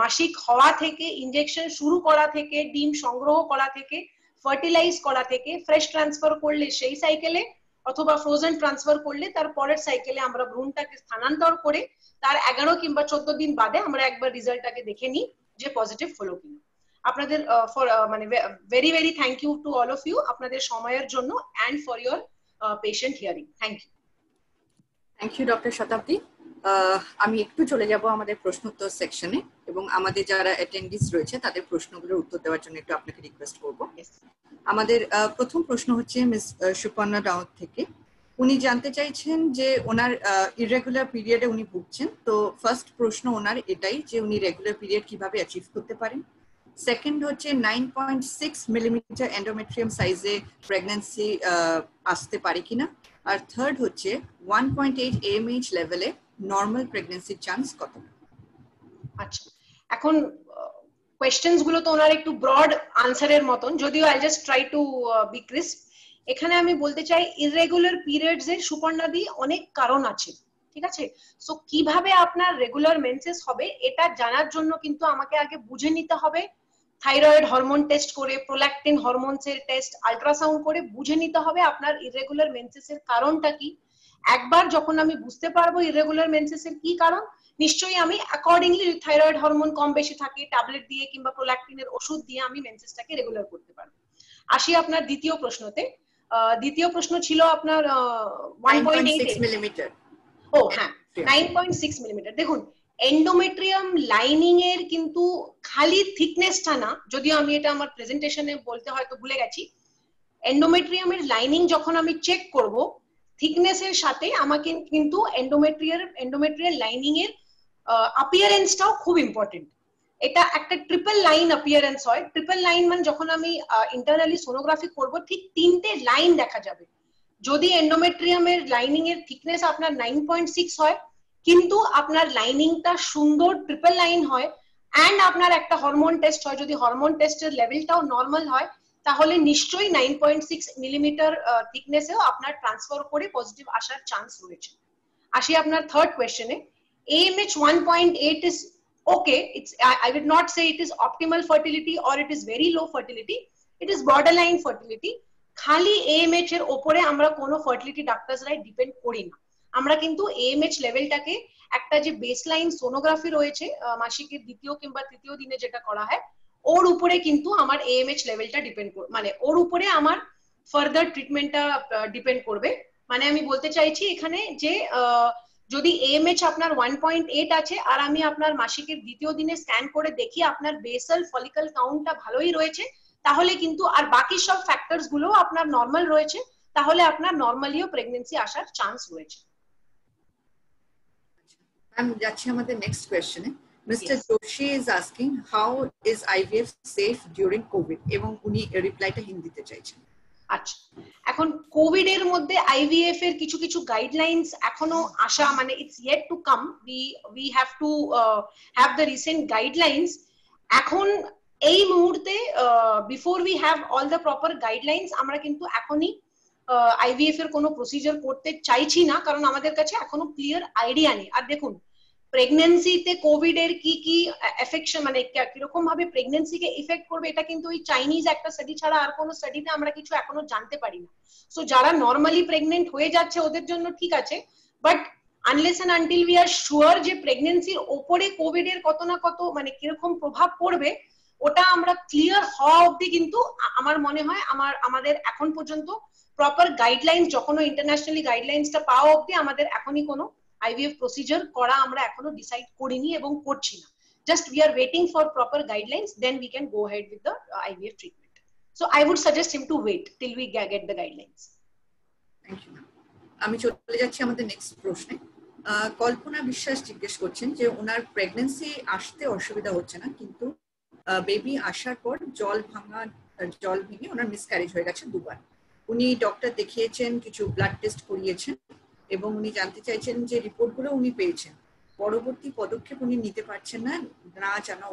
মাসিক হওয়া থেকে ইনজেকশন শুরু করা থেকে ডিম সংগ্রহ করা থেকে ফার্টিলাইজ করা থেকে ফ্রেশ ট্রান্সফার করলে সেই সাইকেলে অথবা ফ্রোজেন ট্রান্সফার করলে তার পরের সাইকেলে আমরা ভ্রূণটাকে স্থানান্তর করে তার 11 কিংবা 14 দিন বাদে আমরা একবার রেজাল্টটাকে দেখে নিই যে পজিটিভ হলো কিনা। আপনাদের মানে very very thank you to all of you আপনাদের সময়ের জন্য and for your patient hearing. Thank you. Thank you, Dr. Shatabdi. আমি একটু চলে যাব আমাদের প্রশ্নোত্তর সেকশনে এবং আমাদের যারা অ্যাটেন্ডিস রয়েছে তাদের প্রশ্নগুলোর উত্তর দেওয়ার জন্য একটু আপনাকে রিকোয়েস্ট করব। আমাদের প্রথম প্রশ্ন হচ্ছে মিস সুপর্ণা রাউত থেকে। উনি জানতে চাইছেন যে ওনার ইররেগুলার পিরিয়ডে উনি ভুগছেন, তো ফার্স্ট প্রশ্ন ওনার এটাই যে উনি রেগুলার পিরিয়ড কিভাবে অ্যাচিভ করতে পারেন। সেকেন্ড হচ্ছে 9.6 মিলিমিটার এন্ডোমেট্রিয়াম সাইজে প্রেগন্যান্সি আসতে পারে কিনা, আর থার্ড হচ্ছে 1.8 AMH লেভেলে নরমাল প্রেগন্যান্সির চান্স কত। আচ্ছা, এখন কোয়েশ্চেনস গুলো তো ওনার একটু ব্রড আনসারের মতন, যদিও I just try to be crisp. এখানে আমি বলতে চাই ইররেগুলার পিরিয়ডস এর সুপর্ণাদি অনেক কারণ আছে, ঠিক আছে? সো কিভাবে আপনার রেগুলার মেন্সেস হবে এটা জানার জন্য কিন্তু আমাকে আগে বুঝে নিতে হবে, থাইরয়েড হরমোন টেস্ট করে, প্রোল্যাকটিন হরমোনসের টেস্ট, আল্ট্রাসাউন্ড করে বুঝে নিতে হবে আপনার ইররেগুলার মেন্সেসের কারণটা কি। একবার যখন আমি বুঝতে পারবো ইররেগুলার মেন্সেসের কি কারণ, নিশ্চয়ই আমি অ্যাকর্ডিংলি থাইরয়েড হরমোন কম বেশি থাকে ট্যাবলেট দিয়ে কিংবা প্রোল্যাকটিনের ওষুধ দিয়ে আমি মেন্সেসটাকে রেগুলার করতে পারবো। আসি আপনার দ্বিতীয় প্রশ্নতে। দ্বিতীয় প্রশ্ন ছিল আপনার 1.8 মিলিমিটার। ও হ্যাঁ, 9.6 মিলিমিটার। দেখুন, এন্ডোমেট্রিয়াম লাইনিং এর কিন্তু খালি থিকনেসটা না, যদিও আমি এটা আমার প্রেজেন্টেশনে বলতে হয়তো ভুলে গেছি, এন্ডোমেট্রিয়ামের লাইনিং যখন আমি চেক করব থিকনেসের সাথে আমাকে কিন্তু এন্ডোমেট্রিয়াল লাইনিং এর অ্যাপিয়ারেন্সটাও খুব ইম্পর্টেন্ট। এটা একটা ট্রিপল লাইন অ্যাপিয়ারেন্স হয়। ট্রিপল লাইন মানে যখন আমি ইন্টারনালি সোনোগ্রাফি করব ঠিক 3টে লাইন দেখা যাবে। যদি এন্ডোমেট্রিয়ামের লাইনিং এর থিকনেস আপনার 9.6 হয় কিন্তু আপনার লাইনিংটা সুন্দর ট্রিপল লাইন হয় এন্ড আপনার একটা হরমোন টেস্ট হয়, যদি হরমোন টেস্টের লেভেলটাও নরমাল হয়, তাহলে নিশ্চয়ই 9.6 মিলিমিটার থিকনেসেও আপনার ট্রান্সফার করে পজিটিভ আসার চান্স রয়েছে। আসি আপনার third কোয়েশ্চেনে। AMH 1.8 is okay. I would not say it is optimal fertility or it is very low fertility. It is borderline fertility. খালি AMH এর উপরে আমরা কোনো ফার্টিলিটি ডাক্তারসরাই ডিপেন্ড করি না। আমরা কিন্তু AMH লেভেলটাকে একটা যে বেসলাইন সোনোগ্রাফি রয়েছে মাসিকের দ্বিতীয় কিংবা তৃতীয় দিনে যেটা করা হয়, ওর উপরে কিন্তু আমার AMH লেভেলটা ডিপেন্ড করবে, মানে ওর উপরে আমার ফার্দার ট্রিটমেন্টটা ডিপেন্ড করবে। মানে আমি বলতে চাইছি এখানে যে যদি AMH আপনার 1.8 আছে আর আমি আপনার মাসিকের দ্বিতীয় দিনে স্ক্যান করে দেখি আপনার বেসাল ফলিকল কাউন্টটা ভালোই রয়েছে, তাহলে কিন্তু আর বাকি সব ফ্যাক্টরস গুলো আপনার নরমাল রয়েছে, তাহলে আপনার নরমালিও প্রেগন্যান্সি আসার চান্স রয়েছে। ম্যাম যাচ্ছি আমাদের নেক্সট কোয়েশ্চেনে। Mister Joshi is asking how is IVF safe during Covid, এবং উনি রিপ্লাইটা হিন্দিতে চাইছেন। আচ্ছা, এখন কোভিড এর মধ্যে IVF এর কিছু কিছু গাইডলাইন্স এখনো আসা, মানে it's yet to come, we have to have the recent guidelines. এখন এই মুহূর্তে before we have all the proper guidelines আমরা কিন্তু এখনই IVF এর কোনো প্রসিজার করতে চাইছি না, কারণ আমাদের কাছে এখনো ক্লিয়ার আইডিয়া নেই। আর দেখুন প্রেগন্যান্সিতে কোভিড এর কি কি এফেকশন, মানে কিরকম ভাবে প্রেগন্যান্সিকে ইফেক্ট করবে, এটা কিন্তু ওই চাইনিজ একটা স্টাডি ছাড়া আর কোনো স্টাডিতে আমরা কিছু এখনো জানতে পারি না। সো যারা নর্মালি প্রেগনেন্ট হয়ে যাচ্ছে ওদের জন্য ঠিক আছে, but unless and until we are sure যে প্রেগন্যান্সির ওপরে কোভিড এর কত না কত মানে কিরকম প্রভাব পড়বে, ওটা আমরা ক্লিয়ার হওয়া অবধি কিন্তু আমার মনে হয় আমাদের এখন পর্যন্ত প্রপার গাইডলাইন্স, যখন ইন্টারন্যাশনালি গাইডলাইন্সটা পাওয়া অবধি আমাদের এখনই কোনো IVF procedure করা আমরা এখনো ডিসাইড করিনি এবং করছি না। Just we are waiting for proper guidelines, then we can go ahead with the IVF treatment. So I would suggest him to wait till we get the guidelines. Thank you, ma'am. আমি চলে যাচ্ছি আমাদের নেক্সট প্রশ্নে। কল্পনা বিশ্বাস জিজ্ঞেস করছেন যে ওনার প্রেগন্যান্সি আসতে অসুবিধা হচ্ছে না, কিন্তু বেবি আসার পর জল ভেঙে ওনার মিসক্যারেজ হয়ে গেছে দুবার। উনি ডক্টর দেখিয়েছেন, কিছু ব্লাড টেস্ট করিয়েছেন, এবং উনি জানতে চাইছেন যে রিপোর্টগুলো উনি পেয়েছেন, পরবর্তী পদক্ষেপ উনি নিতে পারছেন না, না জানা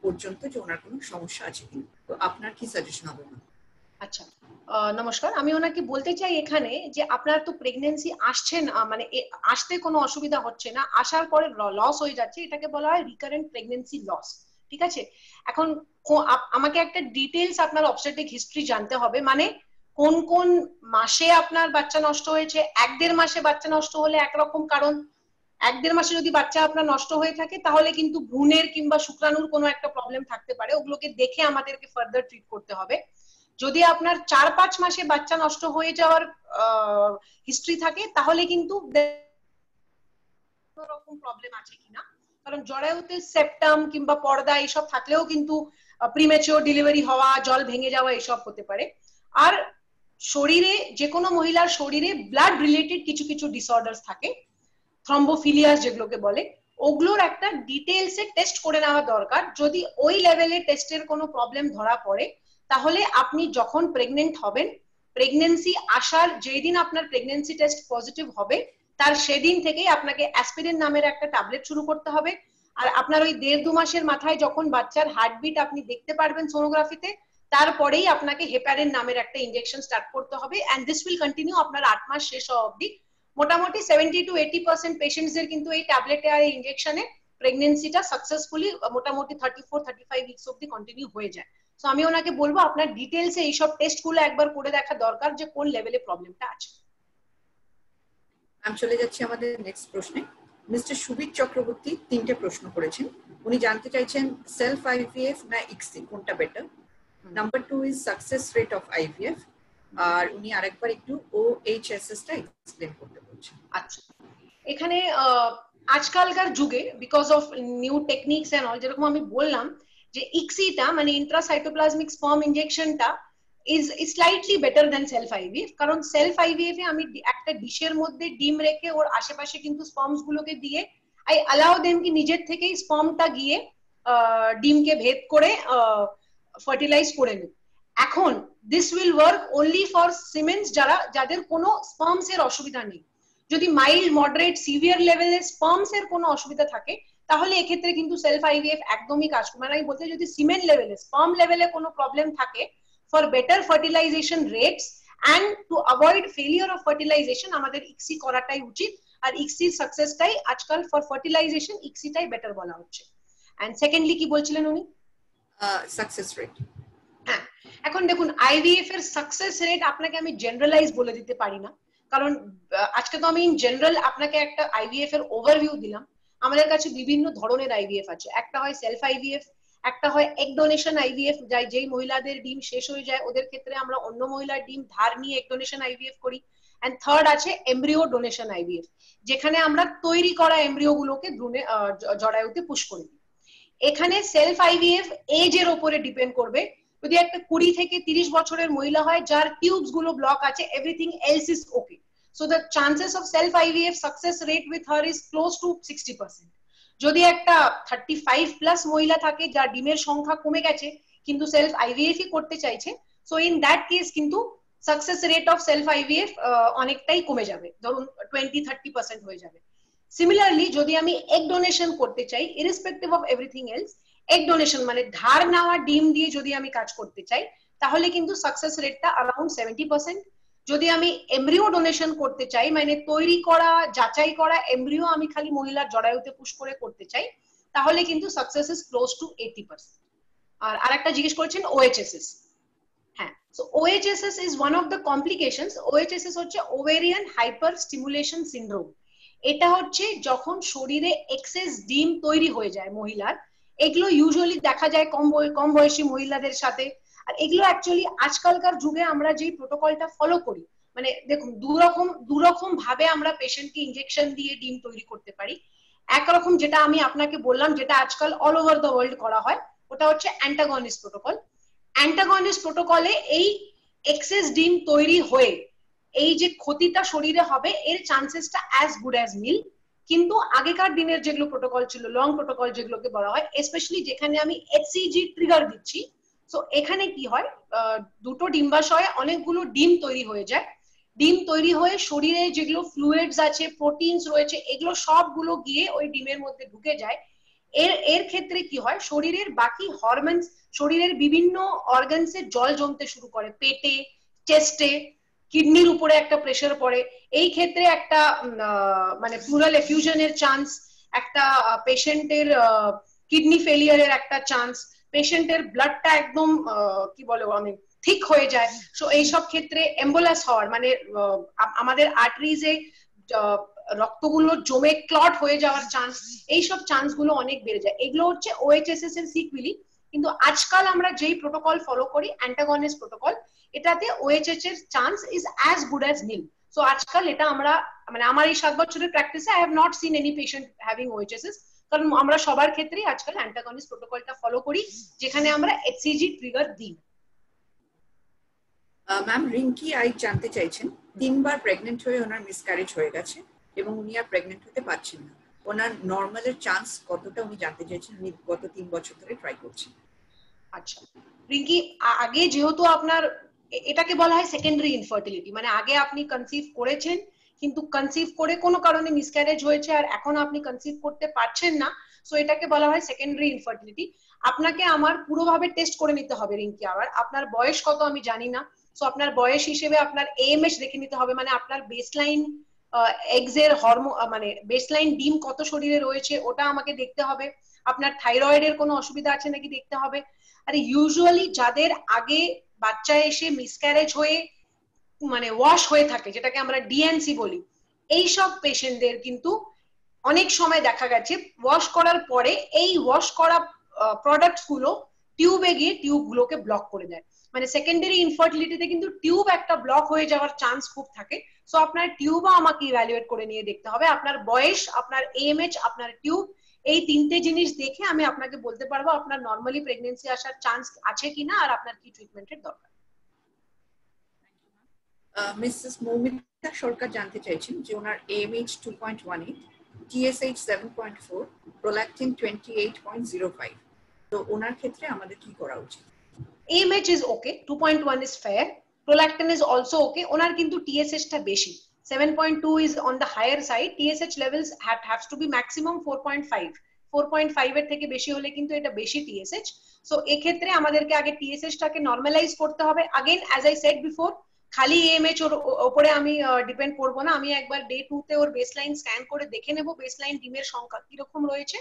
পর্যন্ত যে ওনার কোনো সমস্যা আছে কিনা। তো আপনার কি সাজেশন হবে? আচ্ছা, নমস্কার। আমি ওনাকে বলতে চাই এখানে যে আপনার তো প্রেগন্যান্সি আসছে না, মানে আসতে কোনো অসুবিধা হচ্ছে না, আসার পরে লস হয়ে যাচ্ছে, এটাকে বলা হয় রিকারেন্ট প্রেগন্যান্সি লস। ঠিক আছে, এখন আমাকে একটা ডিটেইলস আপনার অবস্টেট্রিক হিস্ট্রি জানতে হবে, মানে কোন কোন মাসে আপনার বাচ্চা নষ্ট হয়েছে। 1-1.5 মাসে বাচ্চা নষ্ট হলে একরকম কারণ, 1-1.5 মাসে যদি বাচ্চা আপনার নষ্ট হয়ে থাকে তাহলে কিন্তু ভ্রূণের কিংবা শুক্রাণুর কোনো একটা প্রবলেম থাকতে পারে, ওগুলোকে দেখে আমাদেরকে ফার্দার ট্রিট করতে হবে। যদি আপনার 4-5 মাসে বাচ্চা নষ্ট হয়ে যাওয়ার হিস্ট্রি থাকে তাহলে কিন্তু কোনো রকম প্রবলেম আছে কিনা, কারণ জরায়ুতে সেপ্টাম কিংবা পর্দা এইসব থাকলেও কিন্তু প্রিম্যাচিওর ডেলিভারি হওয়া, জল ভেঙে যাওয়া এসব হতে পারে। আর শরীরে যে কোনো মহিলার শরীরে ব্লাড রিলেটেড কিছু কিছু ডিসঅর্ডারস থাকে, থ্রম্বোফিলিয়াস যেগুলোকে বলে, ওগুলোর একটা ডিটেইলসে টেস্ট করে নেওয়া দরকার। যদি ওই লেভেলে টেস্টের কোনো প্রবলেম ধরা পড়ে তাহলে আপনি যখন প্রেগনেন্ট হবেন, প্রেগন্যান্সি আসার যেদিন আপনার প্রেগন্যান্সি টেস্ট পজিটিভ হবে তার সেদিন থেকেই আপনাকে অ্যাসপিরিন নামের একটা ট্যাবলেট শুরু করতে হবে। আর আপনার ওই 1.5-2 মাসের মাথায় যখন বাচ্চার হার্টবিট আপনি দেখতে পারবেন সোনোগ্রাফিতে, তারপরেই আপনাকে হেপারিন নামের একটা ইনজেকশন স্টার্ট করতে হবে, এন্ড দিস উইল কন্টিনিউ আপনার 8 মাস শেষ হওয়া অবধি। মোটামুটি 70-80% পেশেন্টসদের কিন্তু এই ট্যাবলেটে আর এই ইনজেকশনে প্রেগন্যান্সিটা সাকসেসফুলি মোটামুটি 34-35 উইকস অবধি কন্টিনিউ হয়ে যায়। সো আমি ওনাকে বলবো আপনার ডিটেইলসে এইসব টেস্টগুলো একবার করে দেখা দরকার যে কোন লেভেলে প্রবলেমটা আছে। আমি চলে যাচ্ছি আমাদের নেক্সট প্রশ্নে। মিস্টার সুবীর চক্রবর্তী 3টে প্রশ্ন করেছেন। উনি জানতে চাইছেন সেলফ IVF না ICSI কোনটা better. Number 2 is success rate of IVF, আর উনি আরেকবার একটু OHSS টা এক্সপ্লেন করতে বলছেন। আচ্ছা, এখানে আজকালকার যুগে because of new techniques and all, যেরকম আমি বললাম যে ICSI-টা মানে ইন্ট্রাসাইটোপ্লাজমিক স্পার্ম ইনজেকশনটা is slightly better than self IVF, কারণ সেলফ IVF এ আমি একটা ডিশের মধ্যে ডিম রেখে ওর আশেপাশে কিন্তু স্পার্মস গুলোকে দিয়ে আই অ্যালাউ দেম কি নিজের থেকেই স্পার্মটা গিয়ে ডিমকে ভেদ করে ফার্টিলাইজ করে নেবে। এখন this will work only for siemens যাদের কোনো স্পার্মস এর অসুবিধা নেই। যদি মাইল্ড মডারেট সিভিয়ার লেভেলে স্পার্মস এর কোনো অসুবিধা থাকে তাহলে এক্ষেত্রে কিন্তু সেলফ IVF একদমই কাজ করবে না। আমি বলতে যদি সিমেন্ট লেভেলে স্পার্ম লেভেলে কোনো প্রবলেম থাকে, for better fertilization rates and to avoid failure of fertilization আমাদের ICSI করাটাই উচিত। আর ICSI সাকসেসটাই আজকাল ফর ফার্টিলাইজেশন ICSI-টাই বেটার বলা হচ্ছে। এন্ড সেকেন্ডলি কি বলছিলেন উনি? Success rate. হ্যাঁ, এখন দেখুন IVF এর সাকসেস রেট আপনাকে আমি জেনারেলাইজ বলে দিতে পারি না, কারণ আজকে তো আমি ইন জেনারেল আপনাকে একটা IVF এর ওভারভিউ দিলাম। আমাদের কাছে বিভিন্ন ধরনের IVF আছে, একটা হয় সেলফ IVF, একটা হয় এগ ডোনেশন IVF, যেই মহিলাদের ডিম শেষ হয়ে যায় ওদের ক্ষেত্রে আমরা অন্য মহিলার ডিম ধার নিয়ে এগ ডোনেশন IVF করি। এন্ড থার্ড আছে এমব্রিও ডোনেশন আইভিএফ, যেখানে আমরা তৈরি করা এমব্রিও গুলোকে ভ্রূণে জরায়ুতে পুশ করে দিই। এখানে সেলফ আইভিএফ এজের উপরে ডিপেন্ড করবে। যদি একটা 20 থেকে 30 বছরের মহিলা হয় যার টিউবস গুলো ব্লক আছে, everything else is okay, so the chances of self IVF success rate with her is close two 60%। যদি একটা 35 প্লাস মহিলা থাকে যার ডিমের সংখ্যা কমে গেছে কিন্তু সেলফ আইভিএফ ই করতে চাইছে, সো ইন দ্যাট কেস কিন্তু success rate of self IVF অনেকটাই কমে যাবে, ধরুন 20-30% হয়ে যাবে। সিমিলারলি যদি আমি এগ ডোনেশন করতে চাই, irrespective of everything else, egg donation মানে ধার নেওয়া ডিম দিয়ে যদি আমি কাজ করতে চাই, তাহলে কিন্তু সাকসেস রেটটা अराउंड 70%। যদি আমি এমব্রিও ডোনেশন করতে চাই, মানে তৈরি করা যাচাই করা এমব্রিও আমি খালি মহিলার জরায়ুতে পুশ করে করতে চাই, তাহলে কিন্তু সাকসেস ইজ ক্লোজ টু 80%। আর আরেকটা জিজ্ঞেস করেছেন ওএইচএসএস। হ্যাঁ, so OHSS is one of the complications. OHSS হচ্ছে ওভেরিয়ান হাইপার স্টিমুলেশন সিনড্রোম। এটা হচ্ছে যখন শরীরে এক্সেস ডিম তৈরি হয়ে যায় মহিলার। এগুলো ইউজুয়ালি দেখা যায় কম বয়সী মহিলাদের সাথে। আর এগুলো অ্যাকচুয়ালি আজকালকার যুগে আমরা যে প্রোটোকলটা ফলো করি, মানে দেখুন দুরকম ভাবে আমরা পেশেন্টকে ইনজেকশন দিয়ে ডিম তৈরি করতে পারি। একরকম যেটা আমি আপনাকে বললাম, যেটা আজকাল অল ওভার দ্য ওয়ার্ল্ড করা হয়, ওটা হচ্ছে অ্যান্টাগনিস্ট প্রোটোকল। অ্যান্টাগনিস্ট প্রোটোকলে এই এক্সেস ডিম তৈরি হয়ে এই যে ক্ষতিটা শরীরে হবে এর চান্সেসটা অ্যাজ গুড অ্যাজ নিল। কিন্তু আগেকার দিনের যেগুলো প্রোটোকল ছিল, লং প্রোটোকল যেগুলোকে বলা হয়, স্পেশালি যেখানে আমি এইচসিজি ট্রিগার দিচ্ছি, সো এখানে কি হয়, দুটো ডিম্বাশয়ে অনেকগুলো ডিম তৈরি হয়ে যায়। ডিম তৈরি হয়ে শরীরে যেগুলো ফ্লুইডস আছে, প্রোটিনস রয়েছে, এগুলো সবগুলো গিয়ে ওই ডিমের মধ্যে ঢুকে যায়। এর ক্ষেত্রে কি হয়, শরীরের বাকি হরমোনস, শরীরের বিভিন্ন অর্গানসে জল জমতে শুরু করে, পেটে, চেস্টে, কিডনির উপরে একটা প্রেসার পড়ে। এই ক্ষেত্রে একটা মানে প্লুরাল এফিউশনের চান্স, একটা পেশেন্টের কিডনি ফেলিয়ারের একটা চান্স, পেশেন্টের ব্লাডটা একদম কি বলে অনেক ঠিক হয়ে যায়। সো এইসব ক্ষেত্রে এম্বোলাস হওয়ার মানে আমাদের আর্টারিজে রক্তগুলো জমে ক্লট হয়ে যাওয়ার চান্স, এইসব চান্স গুলো অনেক বেড়ে যায়। এগুলো হচ্ছে ওএইচএসএস এর সিকুয়েলি। কিন্তু আজকাল আমরা যেই প্রোটোকল ফলো করি, অ্যান্টাগনিস্ট প্রোটোকল, এটাতে ওএইচএস এর chance is as good as nil. So আজকাল এটা আমরা মানে আমার এই 7 বছরের প্র্যাকটিসে I have not seen any patient having OHSS, কারণ আমরা সবার ক্ষেত্রেই আজকাল অ্যান্টাগনিস্ট প্রোটোকলটা ফলো করি, যেখানে আমরা এইচসিজি ট্রিগার দিই। ম্যাম রিঙ্কি আই জানতে চাইছেন, 3 বার প্রেগনেন্ট হয়ে ওনার মিসক্যারেজ হয়ে গেছে এবং উনি আর প্রেগনেন্ট হতে পারছেন না। ওনার নরমালের চান্স কতটা উনি জানতে চাইছেন, উনি গত 3 বছর ধরে ট্রাই করছেন। আচ্ছা রিঙ্কি, আগে যেহেতু আপনার এটাকে বলা হয় সেকেন্ডারি ইনফার্টিলিটি, মানে আগে আপনি কনসিভ করেছেন কিন্তু কনসিভ করে কোনো কারণে মিসক্যারেজ হয়েছে আর এখন আপনি কনসিভ করতে পারছেন না, সো এটাকে বলা হয় সেকেন্ডারি ইনফার্টিলিটি। আপনাকে আমার পুরোভাবে টেস্ট করে নিতে হবে রিঙ্কি। আবার আপনার বয়স কত আমি জানি না, সো আপনার বয়স হিসেবে আপনার এএমএস দেখে নিতে হবে, মানে আপনার বেসলাইন এগস এর হরমোন মানে বেসলাইন ডিম কত শরীরে রয়েছে ওটা আমাকে দেখতে হবে। আপনার থাইরয়েডের কোনো অসুবিধা আছে নাকি দেখতে হবে। আরে ইউজুয়ালি যাদের আগে বাচ্চা এসে মিসক্যারেজ হয়ে মানে ওয়াশ হয়ে থাকে, যেটাকে আমরা ডিএনসি বলি, এই সব পেশেন্টদের কিন্তু অনেক সময় দেখা গেছে ওয়াশ করার পরে এই ওয়াশ করা প্রোডাক্টস গুলো টিউবে গিয়ে টিউব গুলোকে ব্লক করে দেয়। মানে সেকেন্ডারি ইনফার্টিলিটিতে কিন্তু টিউব একটা ব্লক হয়ে যাওয়ার চান্স খুব থাকে। সো আপনার টিউবও আমাকে ইভ্যালুয়েট করে নিয়ে দেখতে হবে। আপনার বয়স, আপনার এএমএইচ, আপনার টিউব, এই তিনটে জিনিস দেখে আমি আপনাকে বলতে পারবো আপনার নরমালি প্রেগন্যান্সি আসার চান্স আছে কিনা আর আপনার কি ট্রিটমেন্টের দরকার। মিসেস মৌমিতা সরকার জানতে চাইছেন যে ওনার এএমএইচ 2.18, টিএসএইচ 7.4, প্রোল্যাকটিন 28.05, তো ওনার ক্ষেত্রে আমাদের কি করা উচিত? AMH is okay, 2.1 is fair, prolactin is also okay, ওনার কিন্তু TSH টা বেশি, 7.2 is on the higher side, TSH levels has to be maximum 4.5, 4.5 এর থেকে বেশি হলে কিন্তু এটা বেশি TSH। সো এই ক্ষেত্রে আমাদেরকে আগে TSH টাকে নরমালাইজ করতে হবে। Again as I said before, খালি AMH ওর উপরে আমি ডিপেন্ড করব না, আমি একবার ডে 2 তে ওর বেসলাইন স্ক্যান করে দেখে নেব বেসলাইন ডিমের সংখ্যা কি রকম রয়েছে,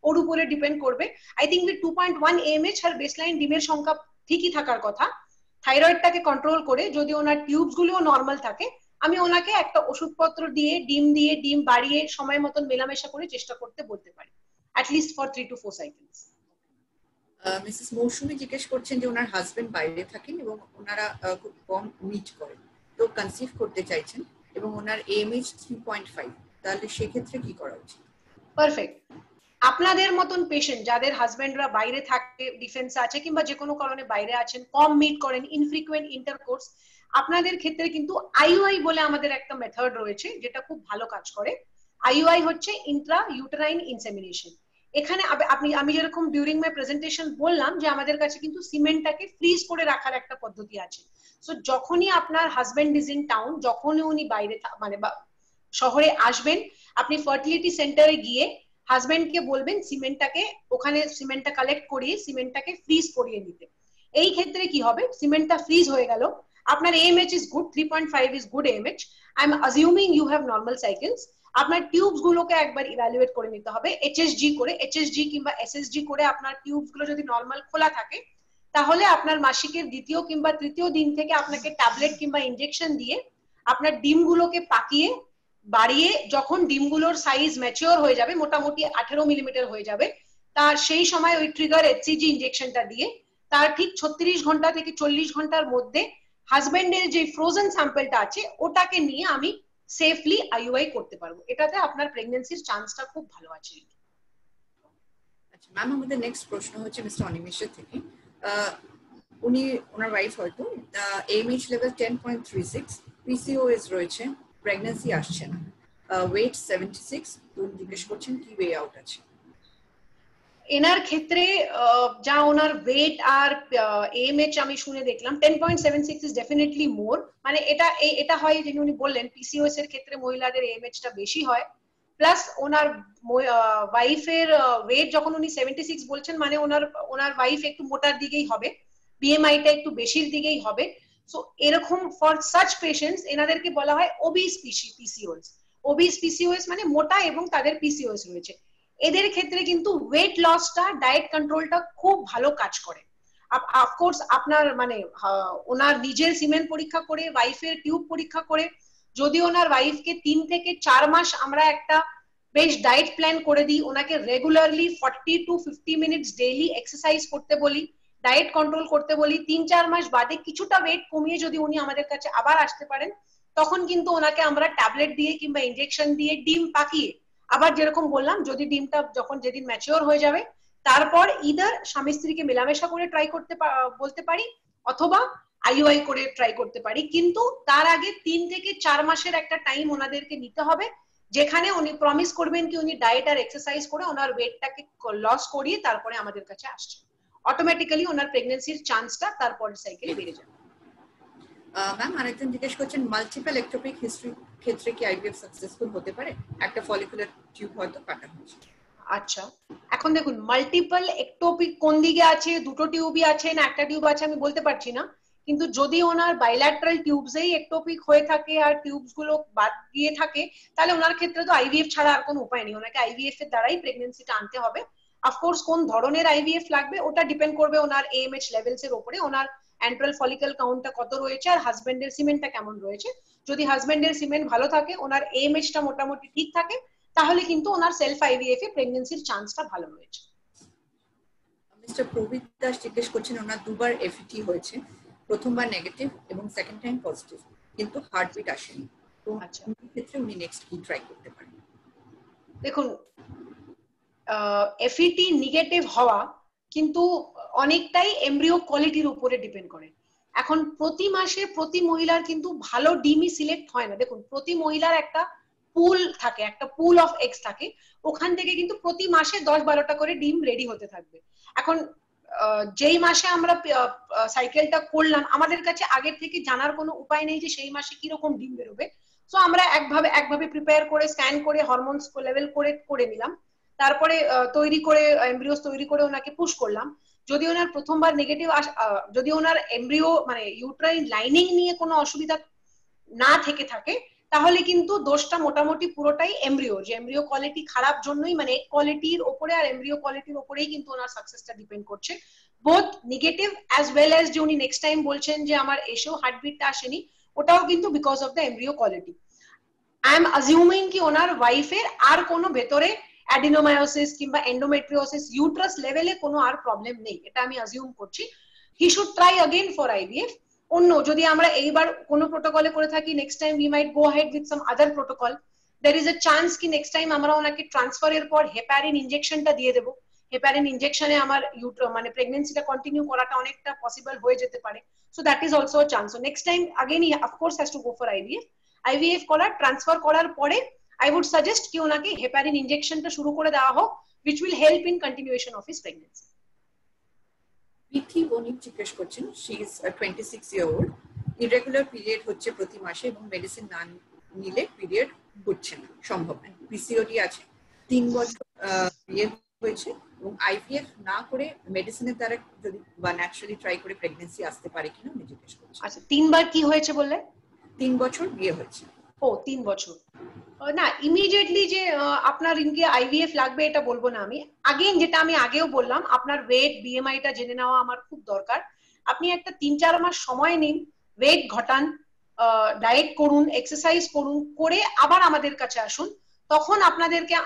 ওর উপরে ডিপেন্ড করবে। আই থিংক উইথ 2.1 AMH আর বেসলাইন ডিমের সংখ্যা ঠিকই থাকার কথা। থাইরয়েডটাকে কন্ট্রোল করে যদি ওনার টিউবস গুলিও নরমাল থাকে, আমি ওনাকে একটা ওষুধপত্র দিয়ে ডিম বাড়িয়ে সময় মতন মেলামেশা করে চেষ্টা করতে বলতে পারি, at least for 3 to 4 cycles। Mrs মৌসুমী জিজ্ঞেস করছেন যে ওনার হাজবেন্ড বাইরে থাকেন এবং ওনারা খুব কম মিট করেন, তো কনসিভ করতে চাইছেন, এবং ওনার AMH 3.5, তাহলে সেক্ষেত্রে কি করা উচিত? পারফেক্ট। আপনাদের মতন পেশেন্ট যাদের হাজবেন্ডরা বাইরে থাকে, ডিফেন্স আছে কিংবা যে কোনো কারণে বাইরে আছেন, কম মিট করেন, ইনফ্রিকুয়েন্ট ইন্টারকোর্স, আপনাদের ক্ষেত্রে কিন্তু IUI বলে আমাদের একটা মেথড রয়েছে যেটা খুব ভালো কাজ করে। IUI হচ্ছে ইন্ট্রা ইউটেরাইন ইনসেমিনেশন। এখানে আমি যেরকম ডিউরিং মাই প্রেজেন্টেশন বললাম যে আমাদের কাছে কিন্তু সিমেন্টটাকে ফ্রিজ করে রাখার একটা পদ্ধতি আছে। সো যখনই আপনার হাজবেন্ড ইজ ইন টাউন, যখনই উনি বাইরে মানে শহরে আসবেন, আপনি ফার্টিলিটি সেন্টারে গিয়ে হাজবেন্ডকে বলবেন সিমেন্টটাকে, ওখানে সিমেন্টটা কালেক্ট করিয়ে সিমেন্টটাকে ফ্রিজ করিয়ে নিতে। এই ক্ষেত্রে কি হবে, সিমেন্টটা ফ্রিজ হয়ে গেল, আপনার AMH is good, 3.5 is good AMH, I am assuming you have normal cycles. আপনার টিউবস গুলোকে একবার ইভ্যালুয়েট করে নিতে হবে HSG করে, HSG কিংবা SSG করে। আপনার টিউবস গুলো যদি নর্মাল খোলা থাকে তাহলে আপনার মাসিকের দ্বিতীয় কিংবা তৃতীয় দিন থেকে আপনাকে ট্যাবলেট কিংবা ইনজেকশন দিয়ে আপনার ডিমগুলোকে পাকিয়ে বাড়িয়ে, যখন ডিমগুলোর সাইজ ম্যাচিওর হয়ে যাবে, মোটামুটি 18 মিলিমিটার হয়ে যাবে, তার সেই সময় ওই ট্রিগার HCG ইনজেকশনটা দিয়ে তার ঠিক 36 ঘন্টা থেকে 40 ঘন্টার মধ্যে হাজবেন্ডের যে ফ্রোজেন স্যাম্পলটা আছে ওটাকে নিয়ে আমি সেফলি IUI করতে পারবো। এটাতে আপনার প্রেগন্যান্সির চান্সটা খুব ভালো আছে। আচ্ছা ম্যাম, আমাদের নেক্সট প্রশ্ন হচ্ছে মিস্টার অনিমেষের থেকে। উনি ওনার ওয়াইফ হয়তো AMH লেভেল 10.36, PCOS রয়েছে, প্রেগন্যান্সি আসছে না, ওয়েট 76, উনি জিজ্ঞেস করছেন কি ওয়ে আউট আছে? এনার ক্ষেত্রে যা ওনার ওয়েট আর AMH আমি শুনে দেখলাম 10.76 ইজ ডেফিনেটলি মোর, মানে এটা হয় যিনি উনি বললেন PCOS এর ক্ষেত্রে মহিলাদের AMH টা বেশি হয়, প্লাস ওনার ওয়াইফের ওয়েট যখন উনি 76 বলছেন মানে ওনার ওয়াইফ একটু মোটার দিকেই হবে, BMI টা একটু বেশির দিকেই হবে। সো এরকম ফর সাচ পেশেন্টস এনাদেরকে বলা হয় ওবিস PCOS। ওবিস PCOS মানে মোটা এবং তাদের PCOS রয়েছে। এদের ক্ষেত্রে কিন্তু ওয়েট লসটা, ডায়েট কন্ট্রোলটা খুব ভালো কাজ করে। অফকোর্স আপনার মানে ওনার নিজের সিমেন্ট পরীক্ষা করে, ওয়াইফের টিউব পরীক্ষা করে, যদি ওনার ওয়াইফকে 3 থেকে 4 মাস আমরা একটা বেশ ডায়েট প্ল্যান করে দিই, ওনাকে regularly 40 to 50 minutes daily exercise করতে বলি, ডায়েট কন্ট্রোল করতে বলি, 3-4 মাস বাদে কিছুটা ওয়েট কমিয়ে যদি উনি আমাদের কাছে আবার আসতে পারেন, তখন কিন্তু ওনাকে আমরা ট্যাবলেট দিয়ে কিংবা ইনজেকশন দিয়ে ডিম পাকিয়ে, আবার যেরকম বললাম যদি ডিমটা যখন যেদিন ম্যাচিওর হয়ে যাবে তারপর ইদার স্বামী স্ত্রীকে মেলামেশা করে ট্রাই করতে বলতে পারি, অথবা IUI করে ট্রাই করতে পারি। কিন্তু তার আগে 3 থেকে 4 মাসের একটা টাইম ওনাদেরকে নিতে হবে, যেখানে উনি প্রমিস করবেন কি উনি ডায়েট আর এক্সারসাইজ করে ওনার ওয়েটটাকে লস করিয়ে তারপরে আমাদের কাছে আসছে। অটোমেটিক্যালি ওনার প্রেগন্যান্সির চান্সটা তারপরের সাইকেলে বেড়ে যাবে। ম্যাম আরেকজন জিজ্ঞেস করছেন মাল্টিপল একটোপিক হিস্ট্রি ক্ষেত্রে কি IVF সাকসেসফুল হতে পারে? একটা ফলিকুলার টিউব হয়তো কাটা হয়েছে। আচ্ছা, এখন দেখুন মাল্টিপল একটোপিক কোন দিকে আছে, দুটো টিউবই আছে না একটা টিউব আছে আমি বলতে পারছি না, কিন্তু যদি ওনার বাইল্যাটারাল টিউবসেই একটোপিক হয়ে থাকে আর টিউবস গুলো বাদ দিয়ে থাকে, তাহলে ওনার ক্ষেত্রে তো IVF ছাড়া আর কোনো উপায় নেই, ওনাকে IVF এর দ্বারাই প্রেগন্যান্সিটা আনতে হবে। অফকোর্স কোন ধরনের IVF লাগবে ওটা ডিপেন্ড করবে ওনার AMH লেভেলস এর উপরে, ওনার অ্যান্ট্রাল ফলিকল কাউন্টটা কত রয়েছে আর হাজবেন্ডের সিমেন্টটা কেমন রয়েছে। যদি হাজবেন্ডের সিমেন্ট ভালো থাকে, ওনার AMH টা মোটামুটি ঠিক থাকে, তাহলে কিন্তু ওনার সেলফ IVF এ প্রেগন্যান্সির চান্সটা ভালো রয়েছে। মিস্টার প্রবীর দাস জিজ্ঞেস করছেন ওনার দুবার FET হয়েছে, প্রথমবার নেগেটিভ এবং সেকেন্ড টাইম পজিটিভ, কিন্তু হার্টবিট আসেনি, তো আচ্ছা এই ক্ষেত্রে উনি নেক্সট কি ট্রাই করতে পারেন? দেখুন FET নেগেটিভ হওয়া কিন্তু অনেকটাই এমব্রিও কোয়ালিটির উপরে ডিপেন্ড করে। এখন প্রতি মাসে প্রতি মহিলার কিন্তু ভালো ডিমই সিলেক্ট হয় না। দেখুন প্রতি মহিলার একটা পুল থাকে, একটা পুল অফ এগস থাকে, ওখান থেকে কিন্তু প্রতি মাসে 10-12টা করে ডিম রেডি হতে থাকবে। এখন যেই মাসে আমরা সাইকেলটা করলাম আমাদের কাছে আগের থেকে জানার কোনো উপায় নেই যে সেই মাসে কিরকম ডিম বেরোবে, সো আমরা একভাবে প্রিপেয়ার করে স্ক্যান করে হরমোনস লেভেল করে নিলাম, তারপরে তৈরি করে এমব্রিওস তৈরি করে ওনাকে পুশ করলাম। যদি ওনার প্রথমবার নেগেটিভ যদি ওনার এমব্রিও মানে ইউট্রাইন লাইনিং নিয়ে কোনো অসুবিধা না থেকে থাকে, তাহলে কিন্তু দোষটা মোটামুটি পুরোটাই এমব্রিও, যে এমব্রিও কোয়ালিটি খারাপ জন্যই, মানে এগ কোয়ালিটির উপরে আর এমব্রিও কোয়ালিটির উপরেই কিন্তু ওনার সাকসেসটা ডিপেন্ড করছে। Both negative as well as যে উনি নেক্সট টাইম বলছেন যে আমার এসেও হার্টবিটটা আসেনি, ওটাও কিন্তু because of the embryo quality. I am assuming কি ওনার ওয়াইফের আর কোনো ভেতরে অ্যাডিনোমায়োসিস কিংবা এন্ডোমেট্রিওসিস ইউট্রাস লেভেলে কোনো আর প্রবলেম নেই, এটা আমি অ্যাজিউম করছি। He should try again for IVF। অন্য যদি আমরা এইবার কোনো প্রোটোকলে করে থাকি, next time we might go head with some other protocol, there is a chance কি নেক্সট টাইম আমরা ওনাকে ট্রান্সফারের পর হেপারিন ইনজেকশনটা দিয়ে দেবো, হেপারিন ইনজেকশনে আমার মানে প্রেগন্যান্সিটা কন্টিনিউ করাটা অনেকটা পসিবল হয়ে যেতে পারে। So that is also a chance. So next time again he of course has to go for IVF করার ট্রান্সফার করার পরে আই উড সাজেস্ট কি ওনাকে হেপারিন ইনজেকশনটা শুরু করে দেওয়া হোক, which will help in continuation of his pregnancy. Bithi বণিক জিজ্ঞেস করছেন, she is a 26-year-old, irregular period হচ্ছে প্রতি মাসে এবং মেডিসিন না নিলে পিরিয়ড হচ্ছে না, সম্ভব নয়, পিসিওডি আছে, 3 বছর বিয়ে হয়েছে এবং আইভিএফ না করে মেডিসিনের দ্বারা যদি বা ন্যাচারালি ট্রাই করে প্রেগন্যান্সি আসতে পারে কিনা উনি জিজ্ঞেস করছেন। আচ্ছা, 3 বার কি হয়েছে বললে? 3 বছর বিয়ে হয়েছে। ও 3 বছর না, ইমিডিয়েটলি যে আপনার ইনকে আইভিএফ লাগবে এটা বলবো না আমি। अगेन যেটা আমি আগেও বললাম, আপনার ওয়েট বিএমআইটা জেনে নেওয়া আমার খুব দরকার। আপনি একটা 3-4 মাস সময় নিন, ওয়েট ঘটান, ডায়েট করুন, এক্সারসাইজ করুন, করে আবার আমাদের কাছে আসুন। তখন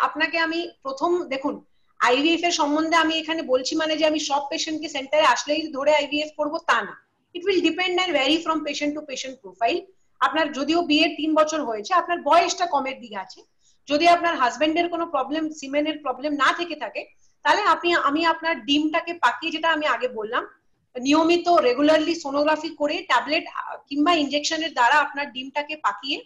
আপনাকে আমি প্রথম দেখুন আইভিএফ এর সম্বন্ধে আমি এখানে বলছি মানে যে আমি সব পেশেন্টকে সেন্টারে আসলেই ধরে আইভিএফ করব তা না। It will depend and vary from patient to patient profile. আপনার যদিও বিয়ের 3 বছর হয়েছে, আপনার বয়সটা কমের দিকে আছে, যদি আপনার হাজবেন্ডের কোনো প্রবলেম, সিমেনের প্রবলেম না থেকে থাকে, তাহলে আমি আপনার ডিমটাকে পাকিয়ে, যেটা আমি আগে বললাম, নিয়মিত রেগুলারলি সোনোগ্রাফি করে ট্যাবলেট কিংবা ইনজেকশনের দ্বারা আপনার ডিমটাকে পাকিয়ে,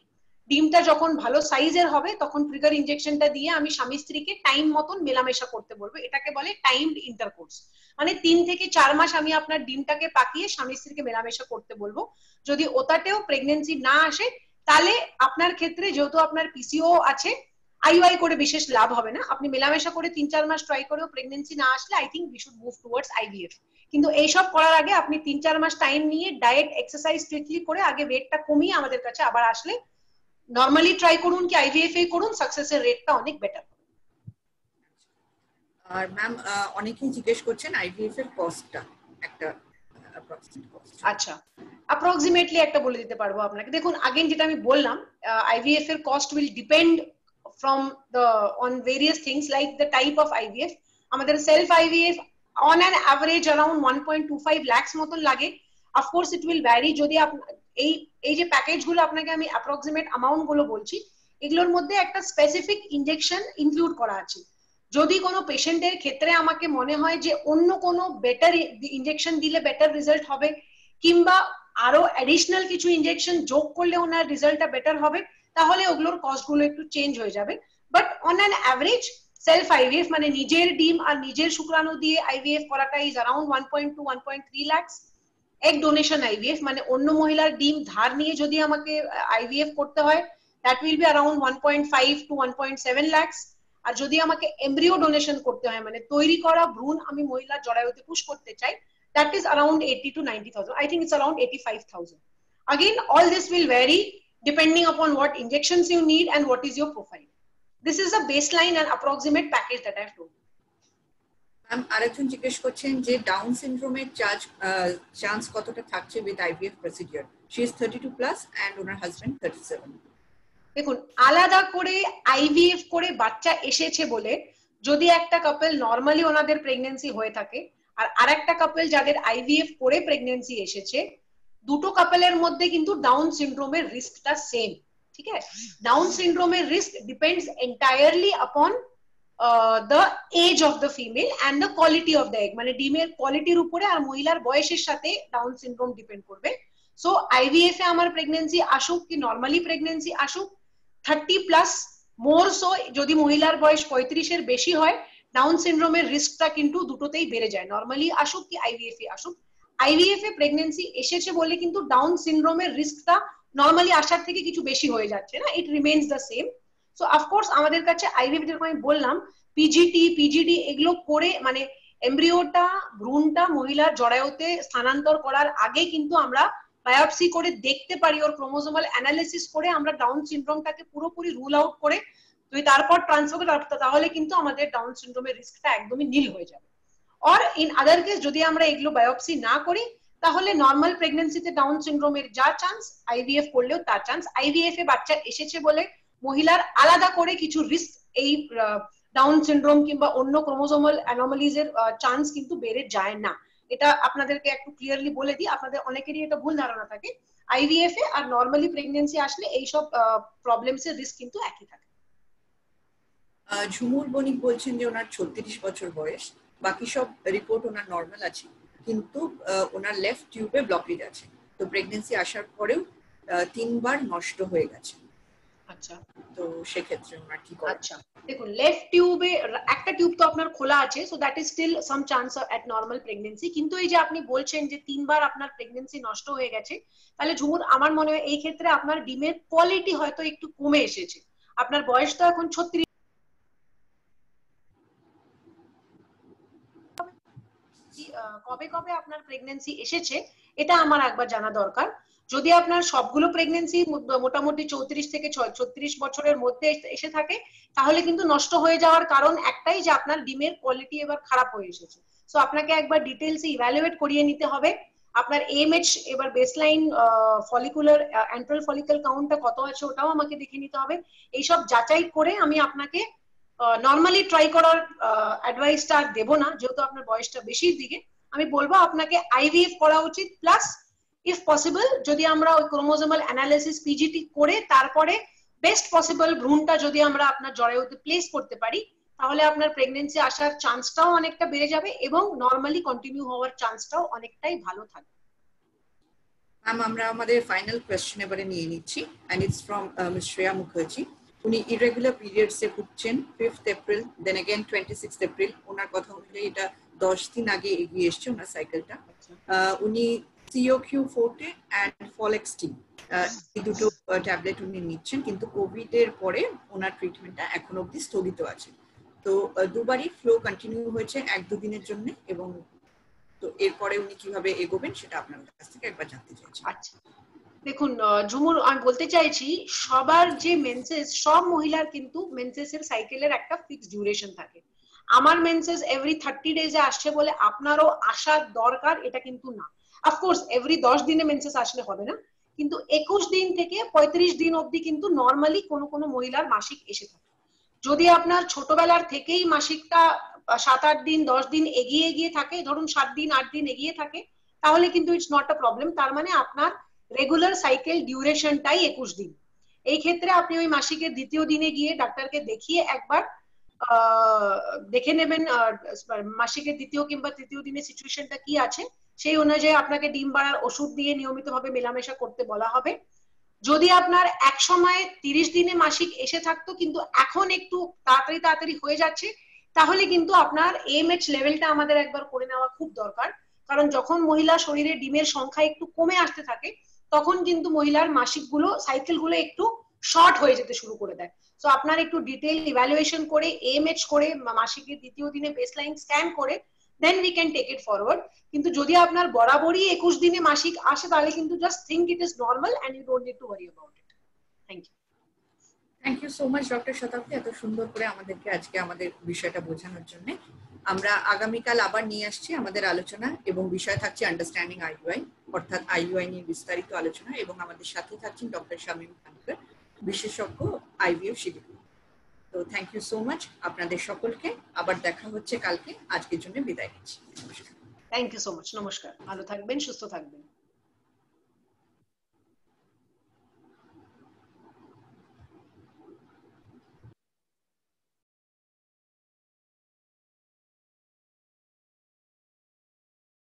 ডিমটা যখন ভালো সাইজের হবে তখন ট্রিগার ইনজেকশনটা দিয়ে আমি স্বামী স্ত্রীকে টাইম মতন মেলামেশা করতে বলবো। এটাকে বলে টাইমড ইন্টারকোর্স। মানে 3 থেকে 4 মাস আমি আপনার ডিমটাকে পাকিয়ে স্বামী স্ত্রীকে মেলামেশা করতে বলবো। যদি ওটাতেও প্রেগন্যান্সি না আসে, তাহলে আপনার ক্ষেত্রে যেহেতু আপনার পিসিও আছে, আইওআই করে বিশেষ লাভ হবে না। আপনি মেলামেশা করে 3-4 মাস ট্রাই করেও প্রেগন্যান্সি না আসলে I think we should move towards IVF. কিন্তু এইসব করার আগে আপনি 3-4 মাস টাইম নিয়ে ডায়েট এক্সারসাইজ স্ট্রিক্টলি করে আগে ওয়েটটা কমিয়ে আমাদের কাছে আবার আসলে নরমালি ট্রাই করুন কি আইভিএফ এ করুন, সাকসেসের রেটটা অনেক বেটার হবে। আর ম্যাম অনেকেই জিজ্ঞেস করছেন আইভিএফ এর কস্টটা, একটা অ্যাপ্রক্সিমেট কস্ট। আচ্ছা, অ্যাপ্রক্সিমেটলি একটা বলে দিতে পারবো আপনাকে। দেখুন अगेन যেটা আমি বললাম, আইভিএফ এর cost will depend from on various things like the type of IVF. আমাদের self IVF on an average around 1.25 lakhs মতন লাগে। of course it will vary, যদি এই যে প্যাকেজ গুলো আপনাকে আমি অ্যাপ্রক্সিমেট অ্যামাউন্ট গুলো বলছি, এগুলোর মধ্যে একটা স্পেসিফিক ইনজেকশন ইনক্লুড করা আছে। যদি কোনো পেশেন্টের ক্ষেত্রে আমাকে মনে হয় যে অন্য কোনো বেটার ইনজেকশন দিলে বেটার রেজাল্ট হবে, কিংবা আরো অ্যাডিশনাল কিছু ইনজেকশন যোগ করলে ওনার রেজাল্টটা বেটার হবে, তাহলে ওগুলোর কস্ট গুলো একটু চেঞ্জ হয়ে যাবে। But on an average self IVF মানে নিজের ডিম আর নিজের শুক্রাণু দিয়ে আইভিএফ করাটা is around 1.2-1.3 lakhs। Egg donation IVF মানে অন্য মহিলার ডিম ধার নিয়ে যদি আমাকে আইভিএফ করতে হয়, that will be around 1.5-1.7 lakhs। আর যদি আমাকে এমব্রিও ডোনেশন করতে হয় মানে তৈরি করা ভ্রূণ আমি মহিলার জরায়ুতে পুশ করতে চাই, that is around 80 to 90,000. I think it's around 85,000. Again, all this will vary depending upon what injections you need and what is your profile. This is a baseline and approximate package that I have told you. Ma'am আরেকজন জিজ্ঞেস করছেন যে ডাউন সিনড্রোমের চান্স কতটা থাকছে with IVF procedure. She is 32 plus and ওনার হাজবেন্ড 37। দেখুন, আলাদা করে আইভিএফ করে বাচ্চা এসেছে বলে যদি একটা কাপল নরমালি ওনাদের প্রেগন্যান্সি হয়ে থাকে আর আরেকটা কাপল যাদের আইভিএফ করে প্রেগন্যান্সি এসেছে, দুটো কাপলের মধ্যে কিন্তু ডাউন সিনড্রোমের রিস্কটা সেম। ঠিক আছে, ডাউন সিনড্রোমের রিস্ক ডিপেন্ডস এন্টায়ারলি আপন the age of the female and the quality of the egg, মানে ডিমের কোয়ালিটির উপরে আর মহিলার বয়সের সাথে ডাউন সিনড্রোম ডিপেন্ড করবে। সো আইভিএফ এ আমার প্রেগন্যান্সি আসুক কি নরমালি প্রেগন্যান্সি আসুক, 30 প্লাস মোর সো যদি মহিলার বয়স 35 এর বেশি হয়, ডাউন সিনড্রোমের রিস্কটা কিন্তু দুটোতেই বেড়ে যায়, নরমালি আসুক কি আইভিএফ এ আসুক। আইভিএফ এ প্রেগন্যান্সি এসেছে বলে কিন্তু ডাউন সিনড্রোমের রিস্কটা নরমালি আসার থেকে কিছু বেশি হয়ে যাচ্ছে না, it remains the same. So of course আমাদের কাছে আইভিএফ যেরকম আমি বললাম পিজিডি এগুলো করে মানে এমব্রিওটা ভ্রূণটা মহিলার জরায়ুতে স্থানান্তর করার আগে কিন্তু আমরা বায়োপসি করে দেখতে পারি, ওর ক্রোমোজোমাল অ্যানালিসিস করে আমরা ডাউন সিনড্রোমটাকে পুরোপুরি রুল আউট করে তুই তারপর ট্রান্সফার করতে, তাহলে কিন্তু আমাদের ডাউন সিনড্রোমের রিস্কটা একদমই নীল হয়ে যাবে। অর ইন আদার কেস যদি আমরা এগুলো বায়োপসি না করি, তাহলে নর্মাল প্রেগন্যান্সিতে ডাউন সিনড্রোমের যা চান্স আইভিএফ করলেও তার চান্স। আইভিএফ এ বাচ্চা এসেছে বলে মহিলার আলাদা করে কিছু রিস্ক এই ডাউন সিনড্রোম কিংবা অন্য ক্রোমোজোমাল অ্যানোমালিজ এর চান্স কিন্তু বেড়ে যায় না। এটা আপনাদেরকে একটু ক্লিয়ারলি বলে দিই, আপনাদের অনেকেরই এটা ভুল ধারণা থাকে। আইভিএফ এ আর নর্মালি প্রেগন্যান্সি আসলে এইসব প্রবলেমস এর রিস্ক কিন্তু একই থাকে। ঝুমুর বণিক বলছেন যে ওনার 36 বছর বয়স, বাকি সব রিপোর্ট ওনার নর্মাল আছে, কিন্তু ওনার লেফট টিউবে ব্লকেজ আছে। তো প্রেগন্যান্সি আসার পরেও 3 বার নষ্ট হয়ে গেছে। আচ্ছা, তো সেক্ষেত্রে ওনার কি করা? আচ্ছা দেখুন, লেফট টিউবে একটা টিউব তো আপনার খোলা আছে, so that is still some chance at normal pregnancy. কিন্তু এই যে আপনি বলছেন যে 3 বার আপনার প্রেগন্যান্সি নষ্ট হয়ে গেছে, তাহলে ঝুমুর আমার মনে হয় এই ক্ষেত্রে আপনার ডিমের কোয়ালিটি হয়তো একটু কমে এসেছে। আপনার বয়স তো এখন 36, কবে কবে আপনার প্রেগন্যান্সি এসেছে এটা আমার একবার জানা দরকার। যদি আপনার সবগুলো প্রেগন্যান্সি মোটামুটি 34 থেকে 36 বছরের মধ্যে এসে থাকে, তাহলে কিন্তু নষ্ট হয়ে যাওয়ার কারণ একটাই, যে আপনার ডিমের কোয়ালিটি এবার খারাপ হয়ে এসেছে। সো আপনাকে একবার ডিটেলসে ইভ্যালুয়েট করিয়ে নিতে হবে। আপনার এএমএইচ এবার বেসলাইন ফলিকুলার অ্যান্ট্রাল ফলিকল কাউন্টটা কত আছে ওটাও আমাকে দেখে নিতে হবে। এইসব যাচাই করে আমি আপনাকে নর্মালি ট্রাই করার অ্যাডভাইসটা আর দেবো না, যেহেতু আপনার বয়সটা বেশির দিকে। আমি বলবো আপনাকে আইভিএফ করা উচিত, প্লাস ইফ পসিবল যদি আমরা ওই ক্রোমোজোমাল অ্যানালিসিস পিজিটি করে তারপরে বেস্ট পসিবল ভ্রূণটা যদি আমরা আপনার জরায়ুতে প্লেস করতে পারি, তাহলে আপনার প্রেগন্যান্সি আসার চান্সটাও অনেকটা বেড়ে যাবে এবং নর্মালি কন্টিনিউ হওয়ার চান্সটাও অনেকটাই ভালো থাকবে। ম্যাম, আমরা আমাদের ফাইনাল কোয়েশ্চেন এবারে নিয়ে নিচ্ছি, and it's from Miss Shreya Mukherjee. উনি ইরেগুলার পিরিয়ডসে ভুগছেন 5th April, then again 26th April. ওনার কথা অনুযায়ী এটা 10 দিন আগে এগিয়ে এসছে ওনার সাইকেলটা। উনি COQ40 এন্ড ফলেক্সটিন এই দুটো ট্যাবলেট উনি নিচ্ছেন, কিন্তু কোভিড এর পরে ওনার ট্রিটমেন্টটা এখন অবধি স্থগিত আছে। তো দুবারই ফ্লো কন্টিনিউ হয়েছে 1-2 দিনের জন্য, এবং তো এরপরে উনি কিভাবে এগোবেন সেটা আপনার কাছ থেকে একবার জানতে চাইছি। আচ্ছা দেখুন ঝুমুর, আমি বলতে চাইছি সবার যে মেন্সেস, সব মহিলার কিন্তু মেন্সেসের সাইকেলের একটা ফিক্স ডিউরেশন থাকে। আমার মেন্সেস এভরি 30 ডেজে আসছে বলে আপনারও আসার দরকার এটা কিন্তু না। অফকোর্স এভরি 10 দিনে মেন্সেস আসলে হবে না, কিন্তু 21 দিন থেকে 35 দিন অবধি কিন্তু নর্মালি কোনো কোনো মহিলার মাসিক এসে থাকে। যদি আপনার ছোটবেলার থেকেই মাসিকটা 7-8 দিন 10 দিন এগিয়ে এগিয়ে থাকে, ধরুন 7 দিন 8 দিন এগিয়ে থাকে, তাহলে কিন্তু ইটস নট আ প্রবলেম। তার মানে আপনার রেগুলার সাইকেল ডিউরেশনটাই 21 দিন। এই ক্ষেত্রে আপনি ওই মাসিকের দ্বিতীয় দিনে গিয়ে ডাক্তারকে দেখিয়ে একবার দেখে নেবেন মাসিকের দ্বিতীয় কিংবা তৃতীয় দিনের সিচুয়েশনটা কি আছে। সেই অনুযায়ী আপনাকে ডিম বাড়ার ওষুধ দিয়ে নিয়মিতভাবে মেলামেশা করতে বলা হবে। যদি আপনার এক সময় 30 দিনে মাসিক এসে থাকতো কিন্তু এখন একটু তাড়াতাড়ি তাড়াতাড়ি হয়ে যাচ্ছে, তাহলে কিন্তু আপনার এএমএইচ লেভেলটা আমাদের একবার করে নেওয়া খুব দরকার। কারণ যখন মহিলা শরীরে ডিমের সংখ্যা একটু কমে আসতে থাকে, তখন কিন্তু মহিলার মাসিকগুলো সাইকেলগুলো একটু শর্ট হয়ে যেতে শুরু করে দেয়। তো আপনার একটু ডিটেইল ইভ্যালুয়েশন করে এএমএইচ করে মাসিকের দ্বিতীয় দিনে বেসলাইন স্ক্যান করে then we can take it forward. কিন্তু যদি আপনার বরাবরই 21 দিনে মাসিক আসে, তাহলে কিন্তু just think it is normal and you don't need to worry about it. Thank you. Thank you so much doctor Shatabdi, এত সুন্দর করে আমাদেরকে আজকে আমাদের বিষয়টা বোঝানোর জন্য। আমরা আগামীকাল আবার নিয়ে আসছি আমাদের আলোচনা, এবং বিষয় থাকছে আন্ডারস্ট্যান্ডিং আইইউআই, অর্থাৎ আইইউআই নিয়ে বিস্তারিত আলোচনা, এবং আমাদের সাথে থাকছেন ডক্টর শামীম খানকার, বিশেষজ্ঞ আইভিএফ শিবির। তো থ্যাংক ইউ সো মাচ আপনাদের সকলকে। আবার দেখা হচ্ছে কালকে। আজকের জন্য বিদায় নিচ্ছি। নমস্কার। Thank you so much. নমস্কার, ভালো থাকবেন, সুস্থ থাকবেন।